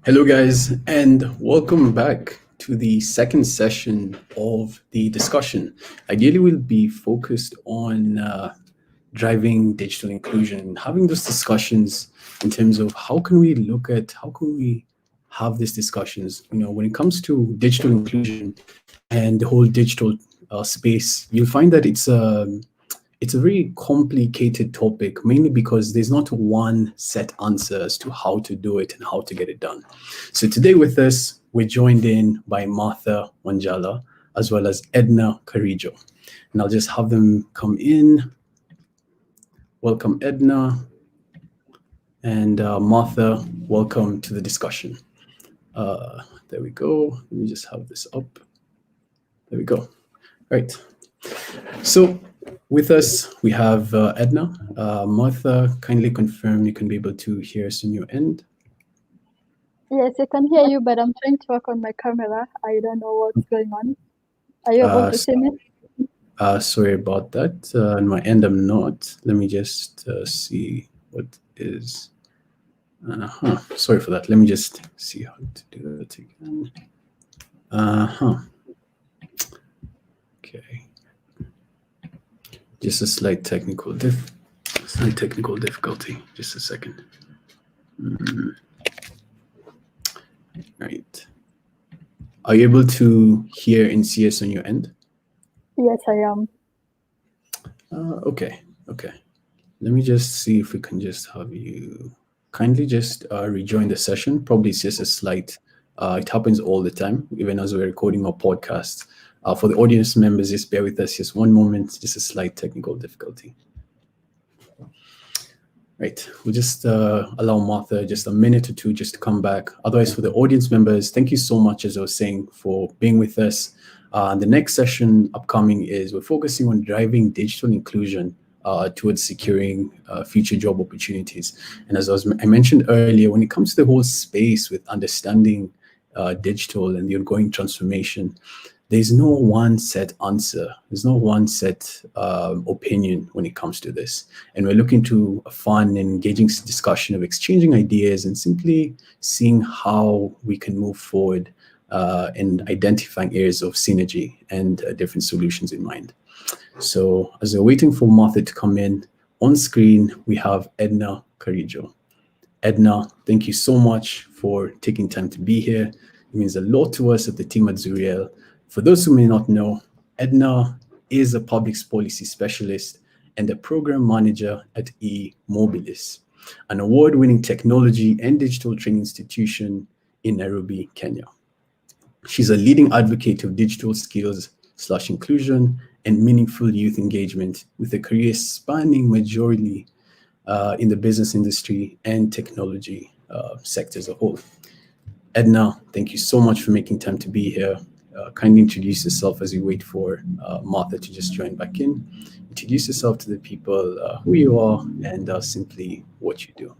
Hello, guys, and welcome back to the second session of the discussion. Ideally, we'll be focused on driving digital inclusion, having those discussions in terms of how can we have these discussions. When it comes to digital inclusion and the whole digital space, you'll find that it's a very complicated topic, mainly because there's not one set answer as to how to do it and how to get it done. So today with us, we're joined in by Martha Wanjala as well as Edna Karijo. And I'll just have them come in. Welcome, Edna. And Martha, welcome to the discussion. There we go. Let me just have this up. There we go. Right. So with us, we have Edna. Martha, kindly confirm you can be able to hear us on your end. Yes, I can hear you, but I'm trying to work on my camera. I don't know what's going on. Are you able to see me? Sorry about that. On my end, I'm not. Let me just see what is. Sorry for that. Let me just see how to do it again. Okay. Just a slight technical difficulty. Just a second. Right. Are you able to hear and see us on your end? Yes, I am. Okay. Let me just see if we can just have you kindly just rejoin the session. Probably it's just a slight, it happens all the time, even as we're recording our podcast. For the audience members, just bear with us just one moment, just a slight technical difficulty. Right, we'll just allow Martha just a minute or two just to come back. Otherwise, for the audience members, thank you so much, as I was saying, for being with us. The next session upcoming is we're focusing on driving digital inclusion towards securing future job opportunities. And as I mentioned earlier, when it comes to the whole space with understanding digital and the ongoing transformation, there's no one set answer. There's no one set opinion when it comes to this. And we're looking to a fun and engaging discussion of exchanging ideas and simply seeing how we can move forward in identifying areas of synergy and different solutions in mind. So as we're waiting for Martha to come in, on screen, we have Edna Karijo. Edna, thank you so much for taking time to be here. It means a lot to us at the team at Zuriel. For those who may not know, Edna is a public policy specialist and a program manager at eMobilis, an award-winning technology and digital training institution in Nairobi, Kenya. She's a leading advocate of digital skills/inclusion and meaningful youth engagement, with a career spanning majorly in the business industry and technology sector as a whole. Edna, thank you so much for making time to be here. Kindly introduce yourself as we wait for Martha to just join back in. Introduce yourself to the people, who you are, and simply what you do.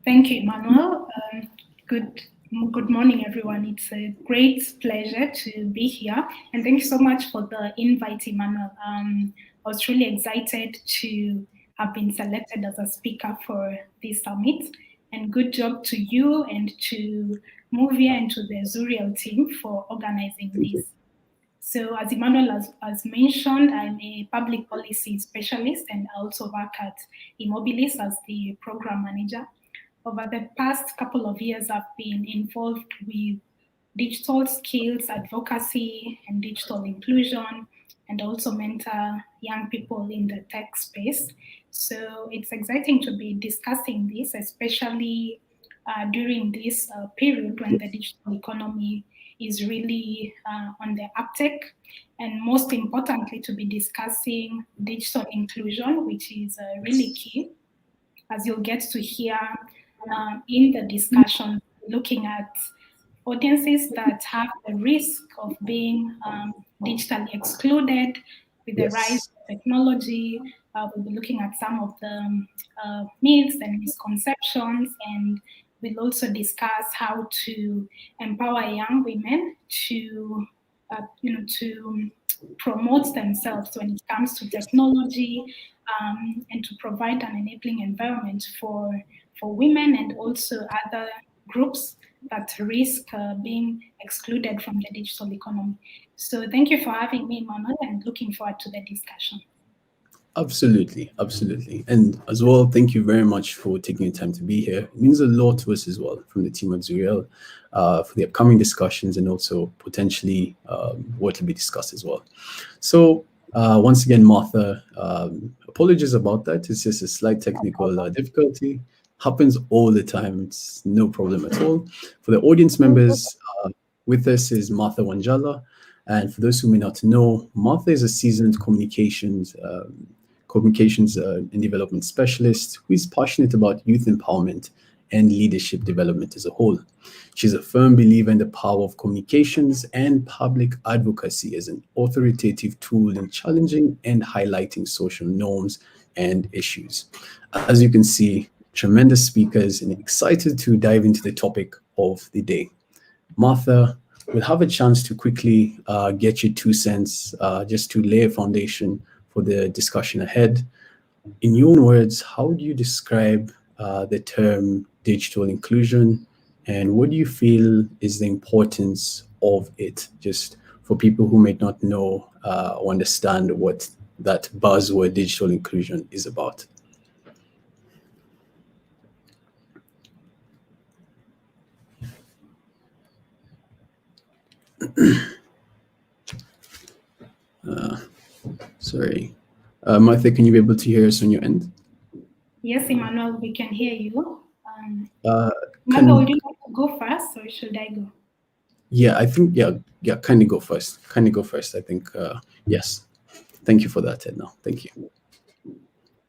Thank you, Emmanuel. Good morning, everyone. It's a great pleasure to be here, and thank you so much for the invite, Emmanuel. I was really excited to have been selected as a speaker for this summit, and good job to you and to Movia and to the Zuriel team for organizing this. So as Emmanuel has mentioned, I'm a public policy specialist, and I also work at eMobilis as the program manager. Over the past couple of years, I've been involved with digital skills advocacy and digital inclusion, and also mentor young people in the tech space. So it's exciting to be discussing this, especially during this period when the digital economy is really on the uptake, and most importantly, to be discussing digital inclusion, which is really key, as you'll get to hear in the discussion, looking at audiences that have the risk of being digitally excluded with the rise of technology. We'll be looking at some of the myths and misconceptions, and we'll also discuss how to empower young women to promote themselves when it comes to technology, and to provide an enabling environment for women and also other groups that risk being excluded from the digital economy. So thank you for having me, Manuel, and looking forward to the discussion. Absolutely, absolutely. And as well, thank you very much for taking the time to be here. It means a lot to us as well from the team at Zuriel for the upcoming discussions and also potentially what will be discussed as well. So once again, Martha, apologies about that. It's just a slight technical difficulty. Happens all the time. It's no problem at all. For the audience members, with us is Martha Wanjala. And for those who may not know, Martha is a seasoned communications and development specialist who is passionate about youth empowerment and leadership development as a whole. She's a firm believer in the power of communications and public advocacy as an authoritative tool in challenging and highlighting social norms and issues. As you can see, tremendous speakers and excited to dive into the topic of the day. Martha, we'll have a chance to quickly get your 2 cents just to lay a foundation for the discussion ahead. In your own words, how do you describe the term digital inclusion, and what do you feel is the importance of it, just for people who may not know or understand what that buzzword digital inclusion is about? Sorry. Martha, can you be able to hear us on your end? Yes, Emmanuel, we can hear you. Can- would you like to go first, or should I go? Yeah, I think, yeah, kindly go first. I think, yes. Thank you for that, Edna. Thank you.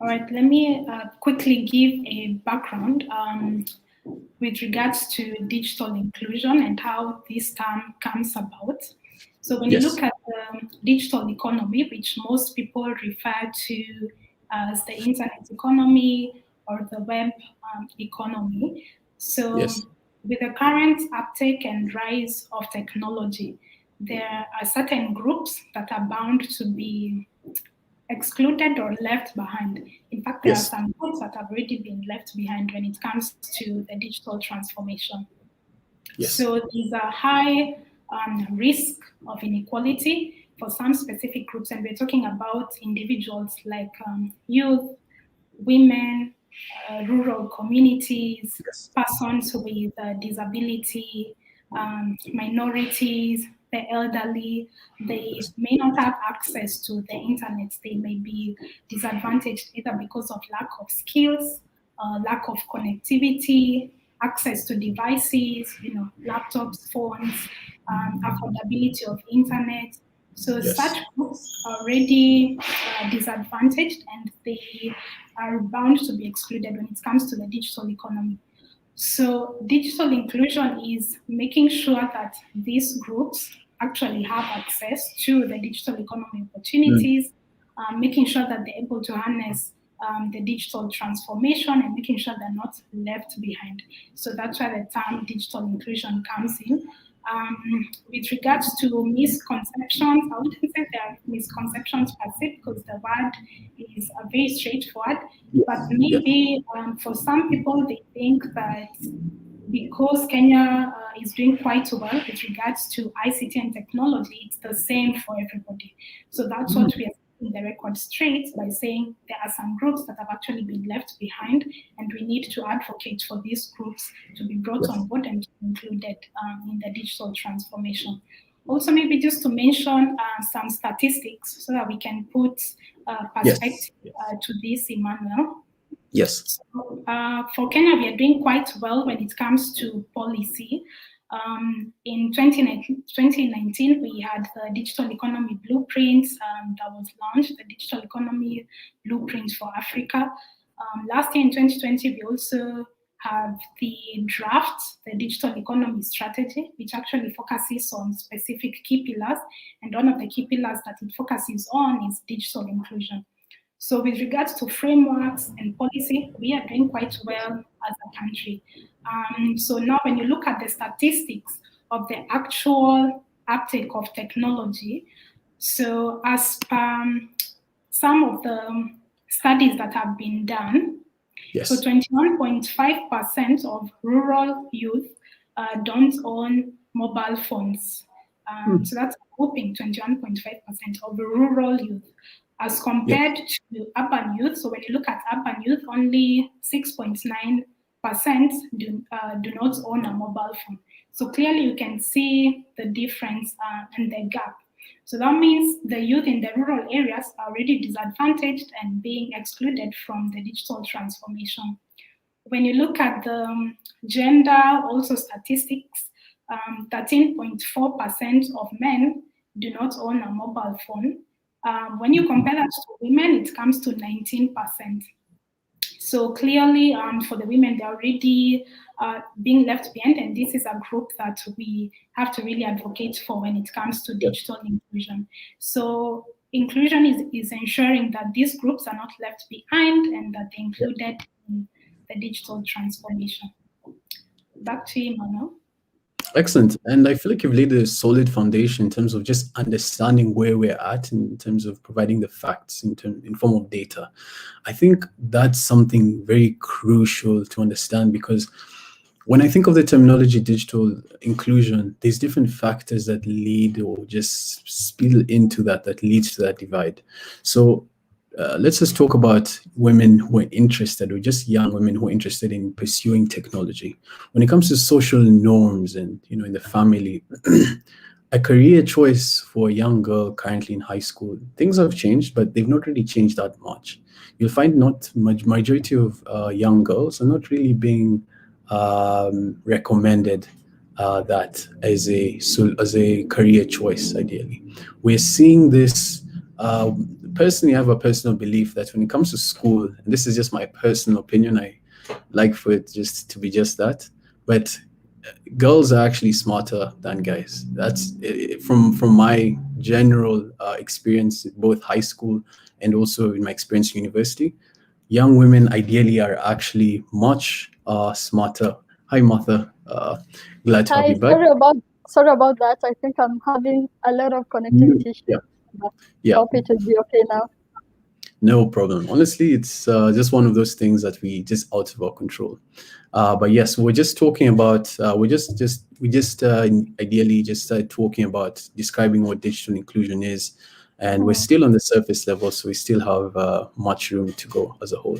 All right, let me quickly give a background with regards to digital inclusion and how this term comes about. So when you look at the digital economy, which most people refer to as the internet economy or the web economy, so with the current uptake and rise of technology, there are certain groups that are bound to be excluded or left behind. In fact, there are some groups that have already been left behind when it comes to the digital transformation. So there's a high risk of inequality for some specific groups, and we're talking about individuals like youth, women, rural communities, persons with disability, minorities, the elderly. They may not have access to the internet. They may be disadvantaged either because of lack of skills, lack of connectivity, access to devices, laptops, phones, affordability of internet. So such groups are already disadvantaged, and they are bound to be excluded when it comes to the digital economy. So digital inclusion is making sure that these groups actually have access to the digital economy opportunities, making sure that they're able to harness the digital transformation, and making sure they're not left behind. So that's where the term digital inclusion comes in. With regards to misconceptions, I wouldn't say there are misconceptions per se, because the word is very straightforward. But maybe for some people, they think that because Kenya is doing quite well with regards to ICT and technology, it's the same for everybody. So that's what we are setting the record straight by saying there are some groups that have actually been left behind, and we need to advocate for these groups to be brought on board and included in the digital transformation. Also, maybe just to mention some statistics so that we can put perspective to this, Emmanuel. Yes. So, for Kenya, we are doing quite well when it comes to policy. In 2019, we had the Digital Economy Blueprint that was launched, the Digital Economy Blueprint for Africa. Last year in 2020, we also have the draft, the Digital Economy Strategy, which actually focuses on specific key pillars. And one of the key pillars that it focuses on is digital inclusion. So with regards to frameworks and policy, we are doing quite well as a country. So now when you look at the statistics of the actual uptake of technology, so as per some of the studies that have been done, Yes. So 21.5% of rural youth don't own mobile phones. So that's whopping 21.5% of the rural youth, as compared to urban youth. So when you look at urban youth, only 6.9% do not own a mobile phone. So clearly you can see the difference and the gap. So that means the youth in the rural areas are already disadvantaged and being excluded from the digital transformation. When you look at the gender also statistics, 13.4% of men do not own a mobile phone. When you compare that to women, it comes to 19%. So clearly, for the women, they're already being left behind, and this is a group that we have to really advocate for when it comes to digital inclusion. So inclusion is ensuring that these groups are not left behind and that they're included in the digital transformation. Back to you, Manuel. Excellent. And I feel like you've laid a solid foundation in terms of just understanding where we're at in terms of providing the facts in form of data. I think that's something very crucial to understand, because when I think of the terminology digital inclusion, there's different factors that lead or just spill into that leads to that divide. So let's just talk about women who are interested, or just young women who are interested in pursuing technology. When it comes to social norms and, in the family, a career choice for a young girl currently in high school, things have changed, but they've not really changed that much. You'll find not majority of young girls are not really being recommended that as a career choice. Ideally, we're seeing this. Personally, I have a personal belief that when it comes to school, and this is just my personal opinion, I like for it just to be just that, but girls are actually smarter than guys. That's from my general experience, both high school and also in my experience in university. Young women ideally are actually much smarter. Hi, Martha. Glad to have Hi, you back. sorry about that. I think I'm having a lot of connectivity issues. Yeah. Hope it will be okay now. No problem. Honestly, it's just one of those things that we just out of our control. But yes, we're just talking about. We just ideally just started talking about describing what digital inclusion is, and we're still on the surface level, so we still have much room to go as a whole.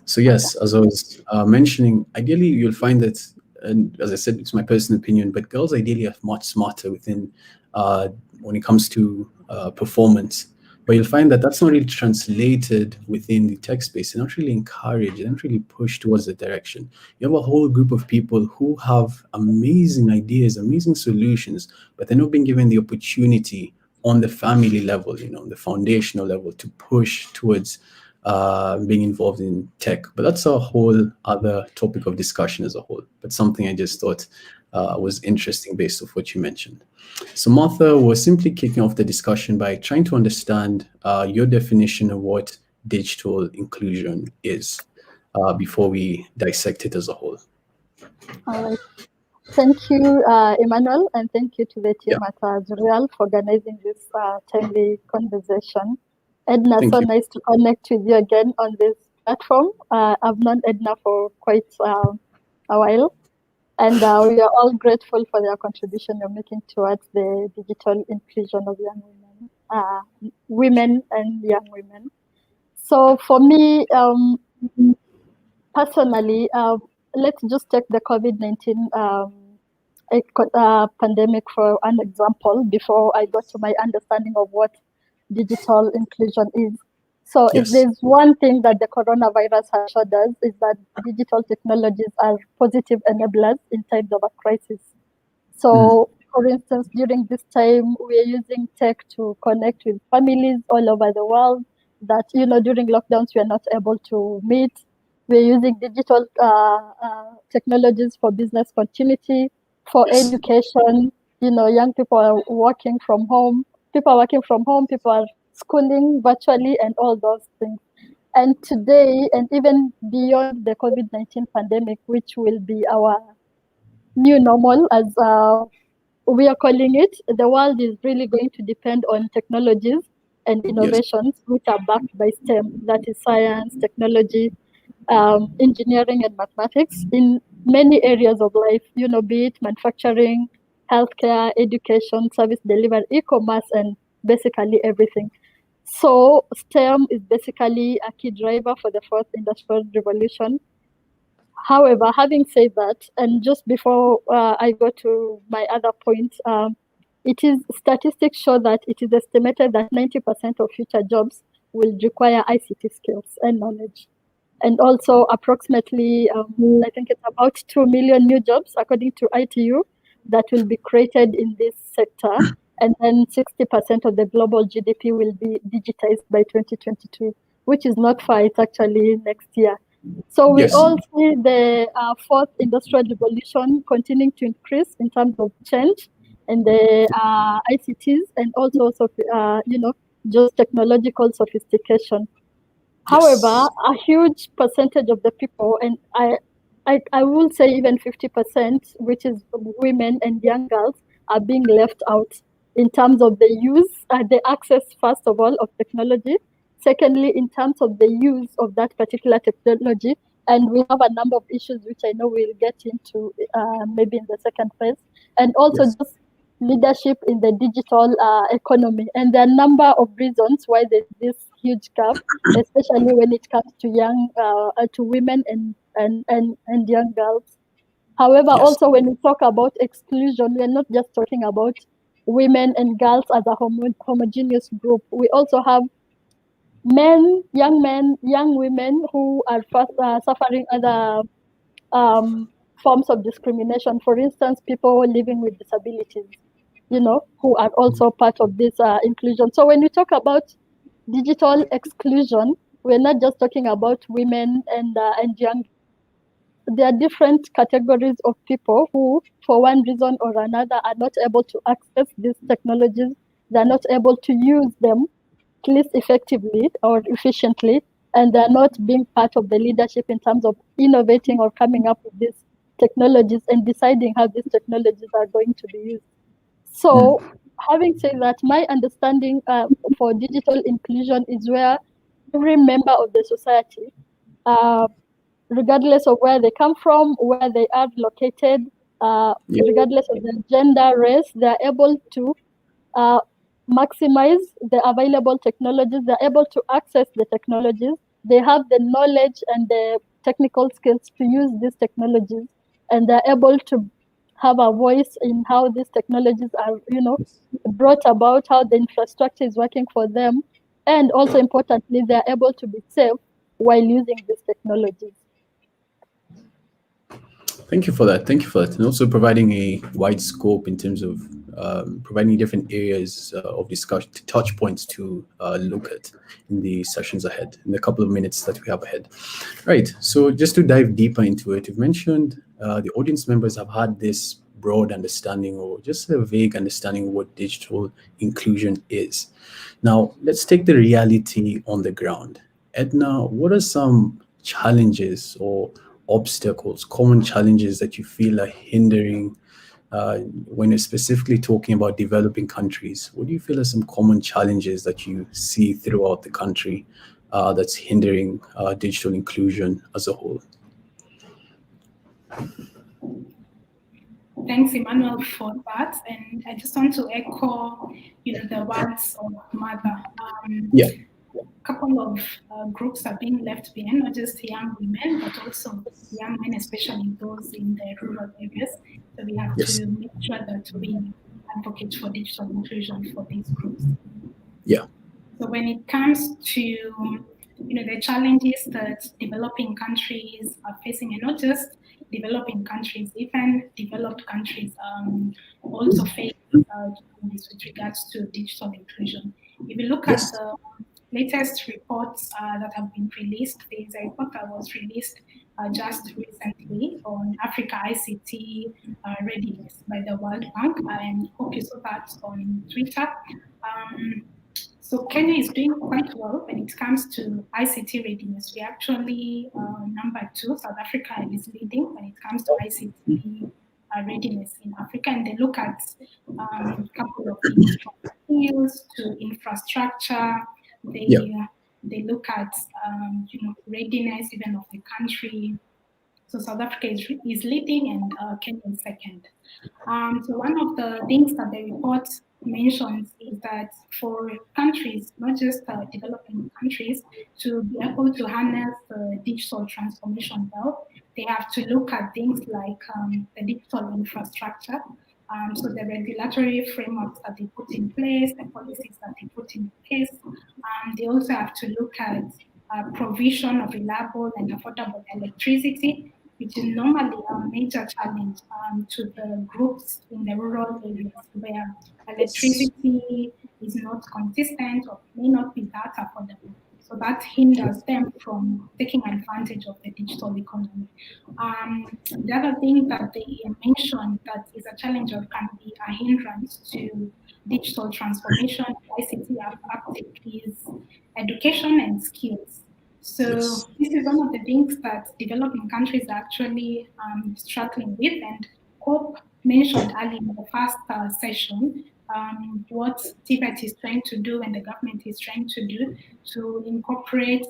So yes, as I was mentioning, ideally you'll find that, and as I said, it's my personal opinion, but girls ideally are much smarter when it comes to performance. But you'll find that that's not really translated within the tech space. They're not really encouraged. They're not really pushed towards that direction. You have a whole group of people who have amazing ideas, amazing solutions, but they're not being given the opportunity on the family level, the foundational level, to push towards being involved in tech. But that's a whole other topic of discussion as a whole, but something I just thought was interesting based off what you mentioned. So Martha was simply kicking off the discussion by trying to understand your definition of what digital inclusion is before we dissect it as a whole. All right. Thank you, Emmanuel, and thank you to the team at Zuriel for organizing this timely conversation. Edna, so nice to connect with you again on this platform. I've known Edna for quite a while, and we are all grateful for their contribution you're making towards the digital inclusion of young women and young women. So for me, personally, let's just take the COVID-19 pandemic for an example before I go to my understanding of what digital inclusion is. So if there's one thing that the coronavirus has showed us, is that digital technologies are positive enablers in times of a crisis. So for instance, during this time, we are using tech to connect with families all over the world that, during lockdowns, we are not able to meet. We're using digital technologies for business continuity, for education. Young people are working from home. People are working from home. People are schooling virtually and all those things. And today, and even beyond the COVID-19 pandemic, which will be our new normal, as we are calling it, the world is really going to depend on technologies and innovations which are backed by STEM, that is science, technology, engineering and mathematics in many areas of life, be it manufacturing, healthcare, education, service delivery, e-commerce, and basically everything. So STEM is basically a key driver for the fourth industrial revolution. However, having said that, and just before I go to my other point, statistics show that it is estimated that 90% of future jobs will require ICT skills and knowledge. And also approximately, I think it's about 2 million new jobs, according to ITU, that will be created in this sector. And then 60% of the global GDP will be digitized by 2022, which is not far, it's actually next year. So we all see the fourth industrial revolution continuing to increase in terms of change in the ICTs and also, just technological sophistication. However, a huge percentage of the people, and I will say even 50%, which is women and young girls, are being left out in terms of the use, the access, first of all, of technology. Secondly, in terms of the use of that particular technology. And we have a number of issues which I know we'll get into maybe in the second phase. And also just leadership in the digital economy. And there are a number of reasons why there's this huge gap, especially when it comes to to women and young girls. However, also when we talk about exclusion, we're not just talking about women and girls as a homogeneous group. We also have men, young women who are suffering other forms of discrimination. For instance, people living with disabilities, who are also part of this inclusion. So when we talk about digital exclusion, we're not just talking about women and young. There are different categories of people who, for one reason or another, are not able to access these technologies. They're not able to use them at least effectively or efficiently, and they're not being part of the leadership in terms of innovating or coming up with these technologies and deciding how these technologies are going to be used. So, having said that, my understanding for digital inclusion is where every member of the society, regardless of where they come from, where they are located, regardless of their gender, race, they are able to maximize the available technologies. They're able to access the technologies. They have the knowledge and the technical skills to use these technologies, and they're able to have a voice in how these technologies are, brought about, how the infrastructure is working for them, and also importantly, they're able to be safe while using these technologies. Thank you for that. And also providing a wide scope in terms of providing different areas of discussion, touch points to look at in the sessions ahead, in the couple of minutes that we have ahead. Right. So just to dive deeper into it, you've mentioned the audience members have had this broad understanding or just a vague understanding of what digital inclusion is. Now, let's take the reality on the ground. Edna, what are some challenges or obstacles, common challenges that you feel are hindering when you're specifically talking about developing countries? What do you feel are some common challenges that you see throughout the country that's hindering digital inclusion as a whole? Thanks, Emmanuel, for that. And I just want to echo, the words of Mother. A couple of groups are being left behind, not just young women, but also young men, especially those in the rural areas. So we have to make sure that we advocate for digital inclusion for these groups. So when it comes to the challenges that developing countries are facing, and not just developing countries, even developed countries also face challenges with regards to digital inclusion. If you look at the latest reports that have been released, there's a report that was released just recently on Africa ICT readiness by the World Bank. I hope you saw that on Twitter. So Kenya is doing quite well when it comes to ICT readiness. We're actually number 2. South Africa is leading when it comes to ICT readiness in Africa, and they look at a couple of things, from skills to infrastructure. They they look at readiness even of the country. So South Africa is leading and Kenya is second. So one of the things that the report mentions is that for countries, not just developing countries, to be able to harness the digital transformation well, they have to look at things like the digital infrastructure. So the regulatory frameworks that they put in place, the policies that they put in place. They also have to look at provision of reliable and affordable electricity, which is normally a major challenge to the groups in the rural areas where electricity is not consistent or may not be that affordable. So that hinders them from taking advantage of the digital economy. The other thing that they mentioned that is a challenge or can be a hindrance to digital transformation, ICT uptake, is education and skills. So this is one of the things that developing countries are actually struggling with, and Hope mentioned earlier in the first session what TVET is trying to do and the government is trying to do to incorporate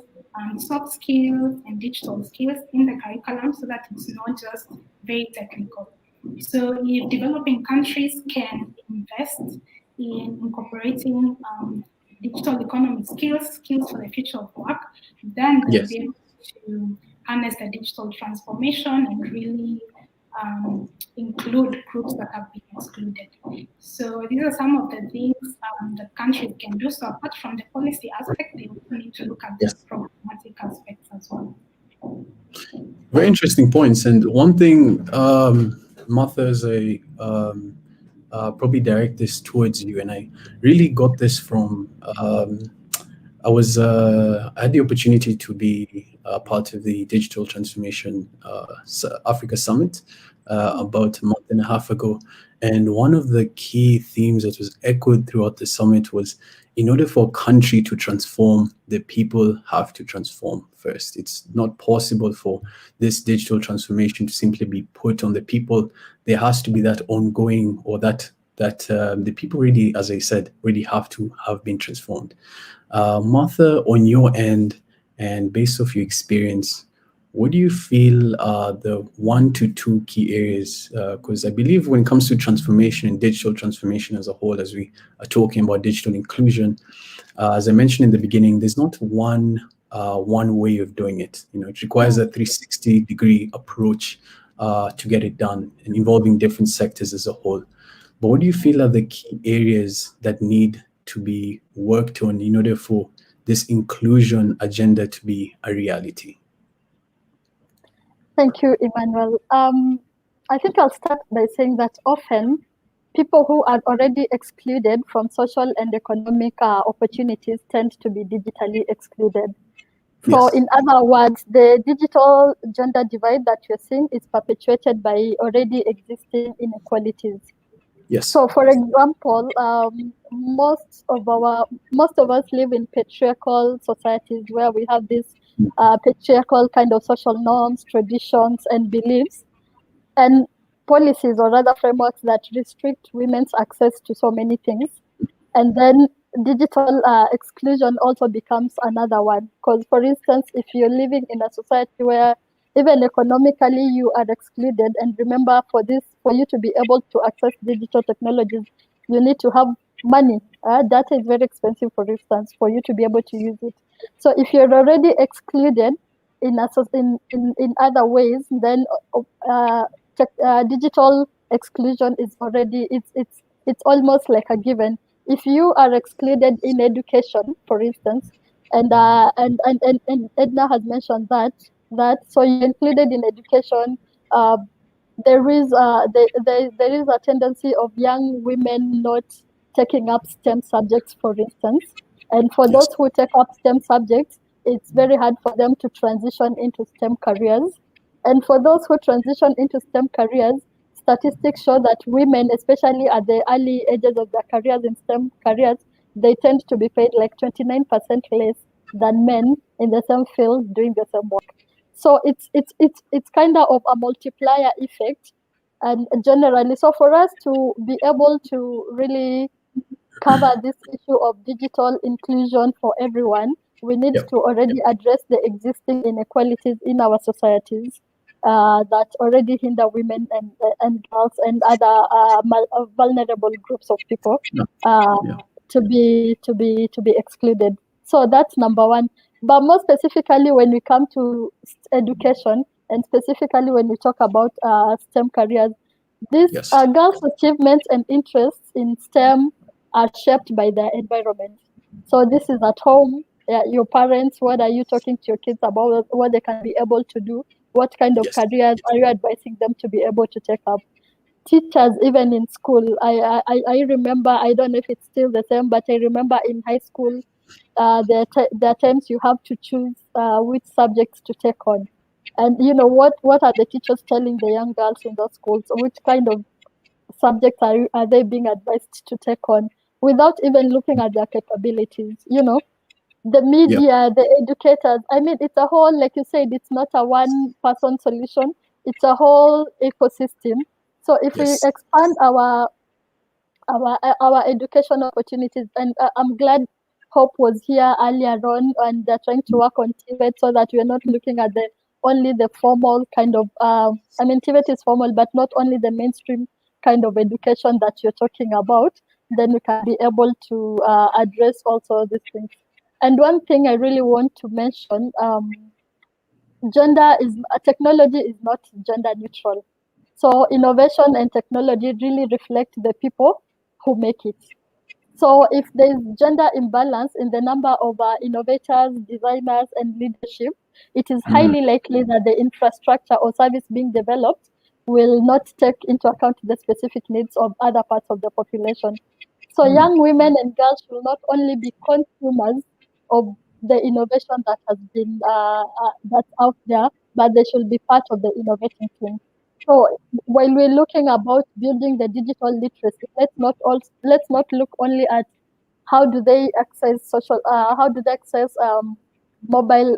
soft skills and digital skills in the curriculum so that it's not just very technical. So if developing countries can invest in incorporating digital economy skills for the future of work, then they'll be able to harness the digital transformation and really include groups that have been excluded. So these are some of the things that countries can do. So apart from the policy aspect, they also need to look at the programmatic aspects as well. Very interesting points. And one thing, Martha, is probably direct this towards you, and I really got this from I had the opportunity to be part of the Digital Transformation Africa Summit about a month and a half ago, and one of the key themes that was echoed throughout the summit was, in order for a country to transform, the people have to transform first. It's not possible for this digital transformation to simply be put on the people. There has to be that ongoing, or that the people really, as I said, really have to have been transformed. Martha, on your end, and based off your experience, what do you feel are the 1 to 2 key areas? Because I believe when it comes to transformation and digital transformation as a whole, as we are talking about digital inclusion, as I mentioned in the beginning, there's not one way of doing it. It requires a 360-degree approach to get it done, and involving different sectors as a whole. But what do you feel are the key areas that need to be worked on in order for this inclusion agenda to be a reality? Thank you, Emmanuel. I think I'll start by saying that often people who are already excluded from social and economic opportunities tend to be digitally excluded. So in other words, the digital gender divide that you're seeing is perpetuated by already existing inequalities. So, for example, most of us live in patriarchal societies where we have this patriarchal kind of social norms, traditions, and beliefs, and policies, or rather frameworks, that restrict women's access to so many things. And then digital exclusion also becomes another one. Because, for instance, if you're living in a society where even economically you are excluded, and remember, for you to be able to access digital technologies, you need to have money. Data is very expensive, for instance, for you to be able to use it. So if you're already excluded in other ways, then digital exclusion is already it's almost like a given. If you are excluded in education, for instance, and Edna has mentioned that so you're included in education, there is a tendency of young women not taking up STEM subjects, for instance. And for those who take up STEM subjects, it's very hard for them to transition into STEM careers. And for those who transition into STEM careers, statistics show that women, especially at the early ages of their careers in STEM careers, they tend to be paid like 29% less than men in the same field doing the same work. So it's kind of a multiplier effect, and generally, so for us to be able to really cover this issue of digital inclusion for everyone, We need to already address the existing inequalities in our societies that already hinder women and girls and other vulnerable groups of people to be excluded. So that's number one. But more specifically, when we come to education, and specifically when we talk about STEM careers, these girls' achievements and interests in STEM are shaped by their environment. So this is at home. Your parents, what are you talking to your kids about? What they can be able to do? What kind of careers are you advising them to be able to take up? Teachers, even in school, I remember, I don't know if it's still the same, but I remember in high school, there are times you have to choose which subjects to take on. And what are the teachers telling the young girls in those schools? Which kind of subjects are they being advised to take on without even looking at their capabilities? The media, the educators. I mean, it's a whole, like you said, it's not a one-person solution. It's a whole ecosystem. So if we expand our education opportunities, and I'm glad Hope was here earlier on, and they're trying to work on TVET so that we're not looking at only the formal kind of, I mean, TVET is formal, but not only the mainstream kind of education that you're talking about, then we can be able to address also these things. And one thing I really want to mention, technology is not gender neutral. So innovation and technology really reflect the people who make it. So if there's gender imbalance in the number of innovators, designers, and leadership, it is highly likely that the infrastructure or service being developed will not take into account the specific needs of other parts of the population. So young women and girls will not only be consumers of the innovation that has been that's out there, but they should be part of the innovating team. So while we're looking about building the digital literacy, let's not look only at how do they access mobile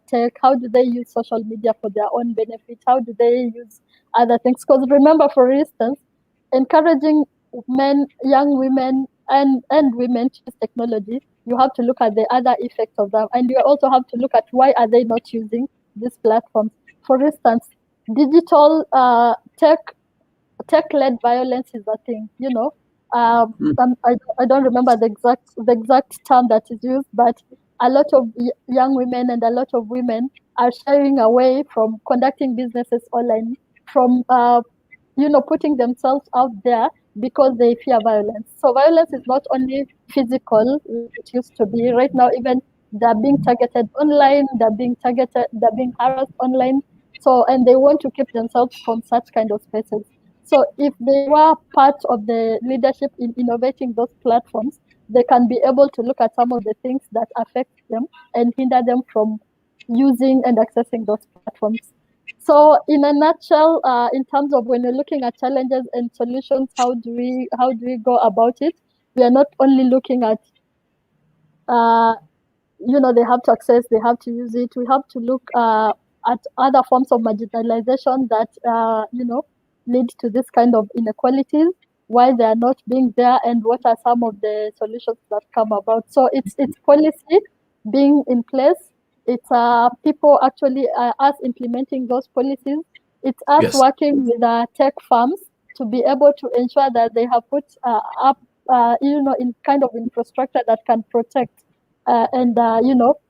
tech, how do they use social media for their own benefit, how do they use other things. Because remember, for instance, encouraging young women and women to use technology, you have to look at the other effects of them, and you also have to look at why are they not using these platforms. For instance, digital tech-led violence is a thing. I don't remember the exact term that is used, but a lot of young women and a lot of women are shying away from conducting businesses online, from putting themselves out there because they fear violence. So violence is not only physical, like it used to be. Right now, even they're being targeted online, they're being harassed online. So, and they want to keep themselves from such kind of spaces. So if they were part of the leadership in innovating those platforms, they can be able to look at some of the things that affect them and hinder them from using and accessing those platforms. So in a nutshell, in terms of when we're looking at challenges and solutions, how do we go about it? We are not only looking at, they have to access, they have to use it. We have to look at other forms of marginalization that, lead to this kind of inequalities, why they are not being there, and what are some of the solutions that come about. So it's policy being in place. It's people actually us implementing those policies. It's us working with tech firms to be able to ensure that they have put up, in kind of infrastructure that can protect and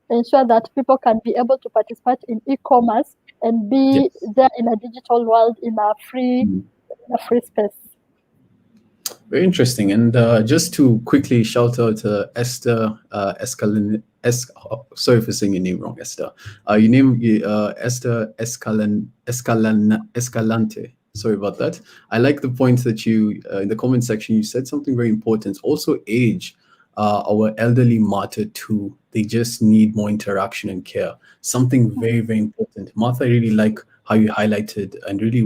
ensure that people can be able to participate in e-commerce and be there in a digital world in a free space. Very interesting. And just to quickly shout out Esther sorry for saying your name wrong, Esther. Your name Esther Escalante. Sorry about that. I like the point that you in the comment section you said something very important. Also, age. Our elderly matter too. They just need more interaction and care. Something very, very important. Martha, I really like how you highlighted and really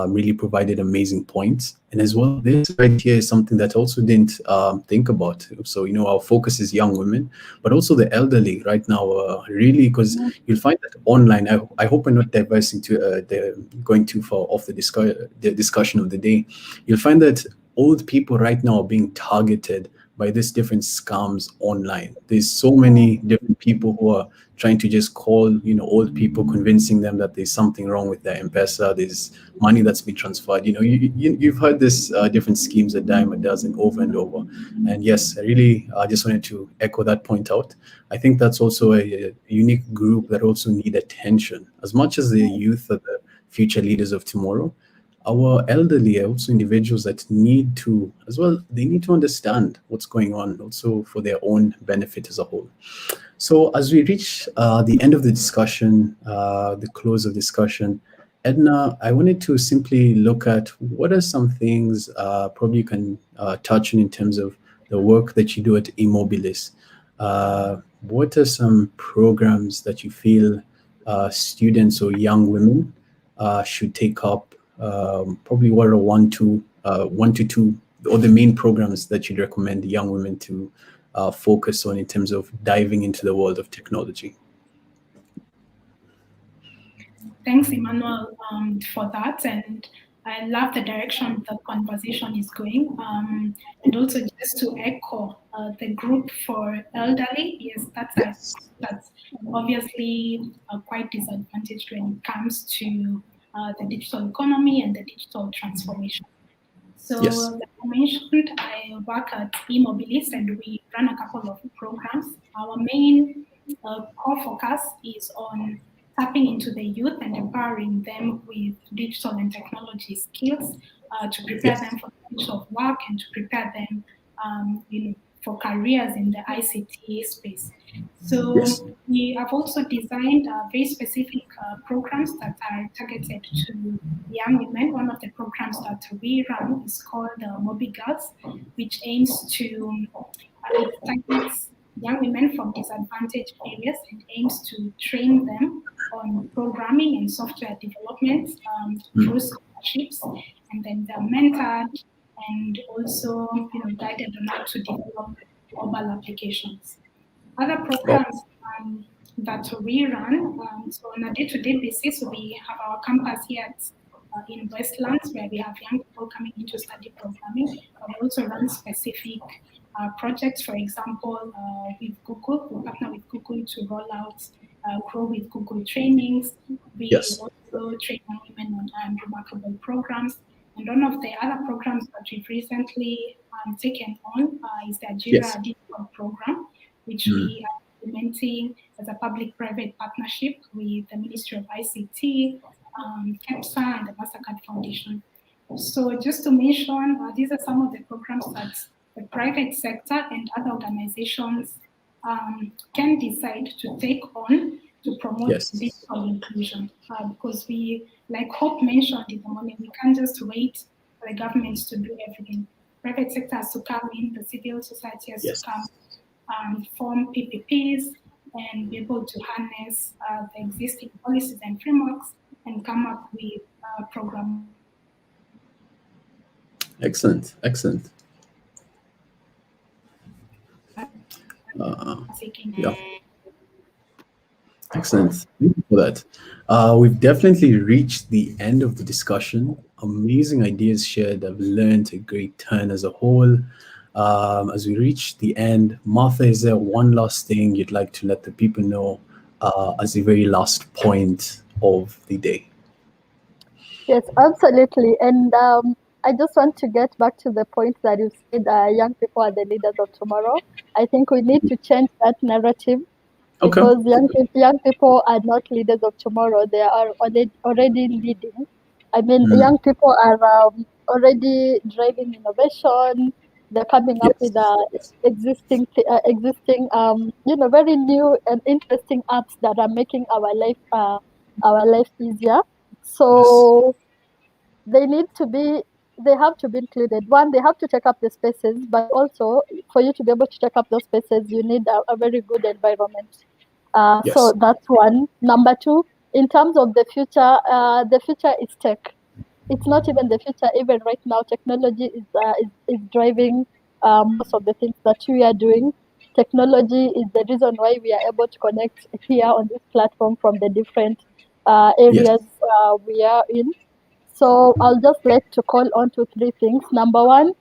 really provided amazing points. And as well, this right here is something that I also didn't think about. So, our focus is young women, but also the elderly right now, really, because you'll find that online, I hope I'm not diversing going too far off the discussion of the day. You'll find that old people right now are being targeted by these different scams online. There's so many different people who are trying to just call, old people, convincing them that there's something wrong with their M-Pesa, there's money that's been transferred. You've heard this different schemes that Diamond does and over. And yes, I really just wanted to echo that point out. I think that's also a unique group that also need attention. As much as the youth are the future leaders of tomorrow, our elderly are also individuals that need to, as well, they need to understand what's going on also for their own benefit as a whole. So as we reach the end of the discussion, the close of discussion, Edna, I wanted to simply look at what are some things probably you can touch on in terms of the work that you do at Immobilis. What are some programs that you feel students or young women should take up? Probably what are one to two, or the main programs that you'd recommend young women to focus on in terms of diving into the world of technology? Thanks, Emmanuel, for that. And I love the direction the conversation is going. And also just to echo the group for elderly, yes, that's obviously quite disadvantaged when it comes to the digital economy and the digital transformation. So like I mentioned, I work at Immobilis and we run a couple of programs. Our main core focus is on tapping into the youth and empowering them with digital and technology skills to prepare them for the future of work and to prepare them for careers in the ICT space. So we have also designed very specific programs that are targeted to young women. One of the programs that we run is called Mobi Girls, which aims to it targets young women from disadvantaged areas and aims to train them on programming and software development through scholarships, and then they're mentored and also guided on how to develop mobile applications. Other programs that we run, so on a day-to-day basis, we have our campus here in Westlands where we have young people coming in to study programming. We also run specific projects, for example, with Google. We partner with Google to roll out Grow with Google trainings. We also train women on remarkable programs. And one of the other programs that we've recently taken on is the Jira Digital Program, which we are implementing as a public-private partnership with the Ministry of ICT, KEPSA, and the Mastercard Foundation. So just to mention, these are some of the programs that the private sector and other organizations can decide to take on to promote digital inclusion. Because we, like Hope mentioned in the morning, we can't just wait for the governments to do everything. Private sector has to come in, the civil society has to come, form PPPs, and be able to harness the existing policies and frameworks and come up with a program. Excellent. Excellent. Thank you for that. We've definitely reached the end of the discussion. Amazing ideas shared. I've learned a great turn as a whole. As we reach the end, Martha, is there one last thing you'd like to let the people know as the very last point of the day? Yes, absolutely. And I just want to get back to the point that you said young people are the leaders of tomorrow. I think we need to change that narrative. Because young people are not leaders of tomorrow. They are already leading. I mean, young people are already driving innovation. They're coming up with existing, very new and interesting apps that are making our life easier. So they have to be included. One, they have to take up the spaces, but also for you to be able to take up those spaces, you need a very good environment. So that's one. Number two, in terms of the future is tech. It's not even the future. Even right now, technology is driving most of the things that we are doing. Technology is the reason why we are able to connect here on this platform from the different areas we are in. So I'll just like to call on to three things. Number one,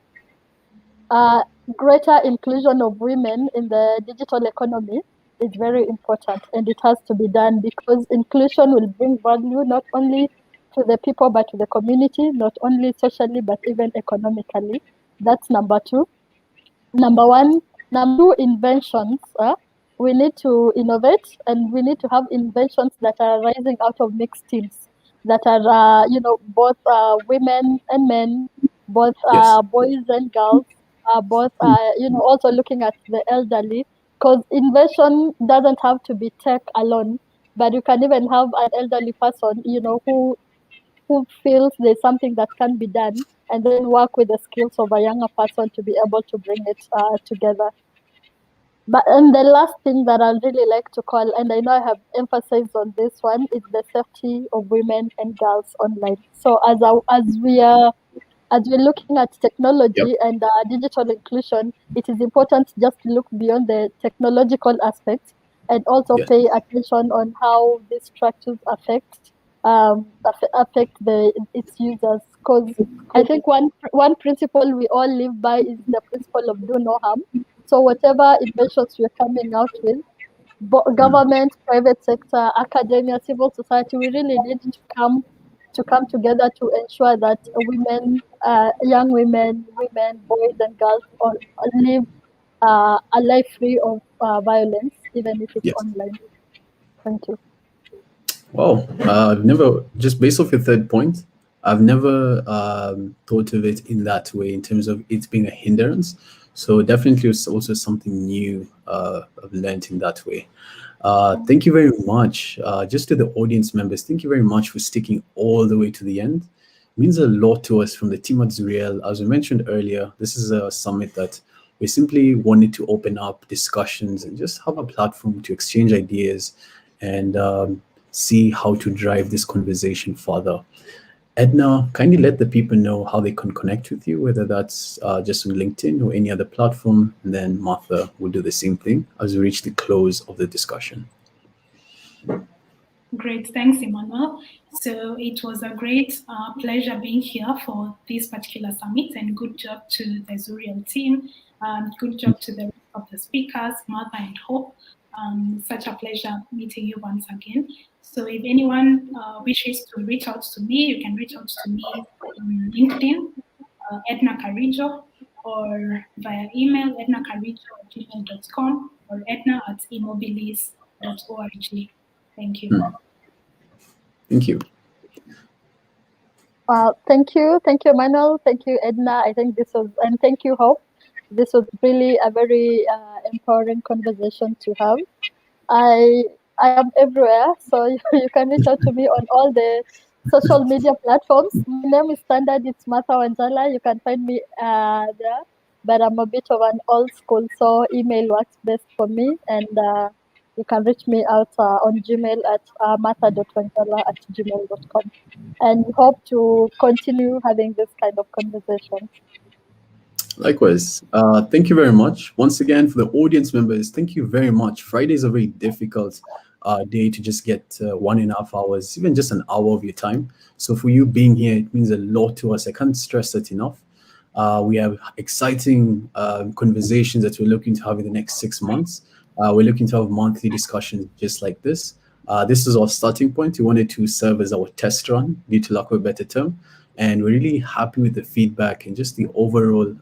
greater inclusion of women in the digital economy is very important, and it has to be done because inclusion will bring value not only to the people but to the community, not only socially but even economically. That's number two. Number one. Number two, inventions. We need to innovate, and we need to have inventions that are rising out of mixed teams, that are both women and men, both Yes. boys and girls, both also looking at the elderly, because invention doesn't have to be tech alone, but you can even have an elderly person who feels there's something that can be done, and then work with the skills of a younger person to be able to bring it together. But and the last thing that I'd really like to call, and I know I have emphasized on this one, is the safety of women and girls online. So as we're looking at Yep. technology and digital inclusion, it is important just to look beyond the technological aspects and also Yes. pay attention on how these structures affect its users. Because I think one principle we all live by is the principle of do no harm. So whatever inventions we're coming out with, government, private sector, academia, civil society, we really need to come together to ensure that young women, boys and girls all live a life free of violence, even if it's Yes. online. Thank you. Wow, I've never, just based off your third point, I've never thought of it in that way in terms of it being a hindrance. So definitely it's also something new I've learned in that way. Thank you very much. Just to the audience members, thank you very much for sticking all the way to the end. It means a lot to us from the team at Zuriel. As we mentioned earlier, this is a summit that we simply wanted to open up discussions and just have a platform to exchange ideas and see how to drive this conversation further. Edna, kindly let the people know how they can connect with you, whether that's just on LinkedIn or any other platform. And then Martha will do the same thing as we reach the close of the discussion. Great, thanks, Emmanuel. So it was a great pleasure being here for this particular summit, and good job to the Zuriel team. Good job to the rest of the speakers, Martha and Hope. Such a pleasure meeting you once again. So if anyone wishes to reach out to me, you can reach out to me on LinkedIn, Edna Karijo, or via email, ednakarijo@gmail.com, or edna@immobilis.org. Thank you. Thank you. Thank you, Emmanuel. Thank you, Edna. I think and thank you, Hope. This was really a very empowering conversation to have. I am everywhere, so you can reach out to me on all the social media platforms. My name is standard. It's Martha Wanjala. You can find me there, but I'm a bit of an old school, so email works best for me, and you can reach me out on Gmail at martha.wanjala@gmail.com, and hope to continue having this kind of conversation. Likewise. Thank you very much. Once again, for the audience members, thank you very much. Friday is a very difficult day to just get 1.5 hours, even just an hour of your time. So for you being here, it means a lot to us. I can't stress that enough. We have exciting conversations that we're looking to have in the next 6 months. We're looking to have monthly discussions just like this. This is our starting point. We wanted to serve as our test run, due to lack of a better term. And we're really happy with the feedback and just the overall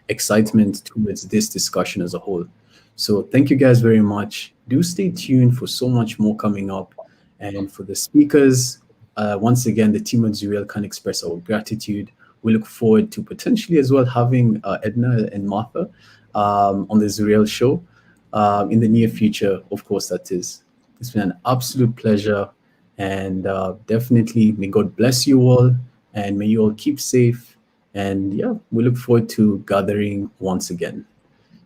excitement towards this discussion as a whole. So thank you guys very much. Do stay tuned for so much more coming up. And for the speakers, once again, the team at Zuriel can express our gratitude. We look forward to potentially as well having Edna and Martha on the Zuriel show in the near future, of course, that is. It's been an absolute pleasure. And definitely, may God bless you all, and may you all keep safe. And yeah, we look forward to gathering once again.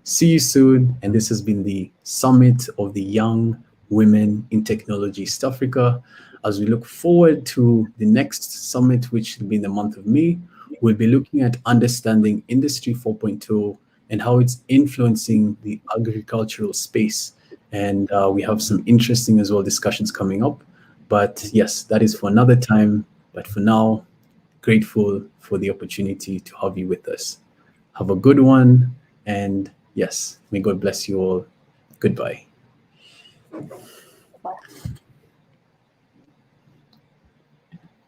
See you soon. And this has been the Summit of the Young Women in Technology East Africa. As we look forward to the next summit, which will be in the month of May, we'll be looking at understanding Industry 4.0 and how it's influencing the agricultural space. And we have some interesting as well discussions coming up. But yes, that is for another time. But for now, grateful for the opportunity to have you with us. Have a good one. And yes, may God bless you all. Goodbye.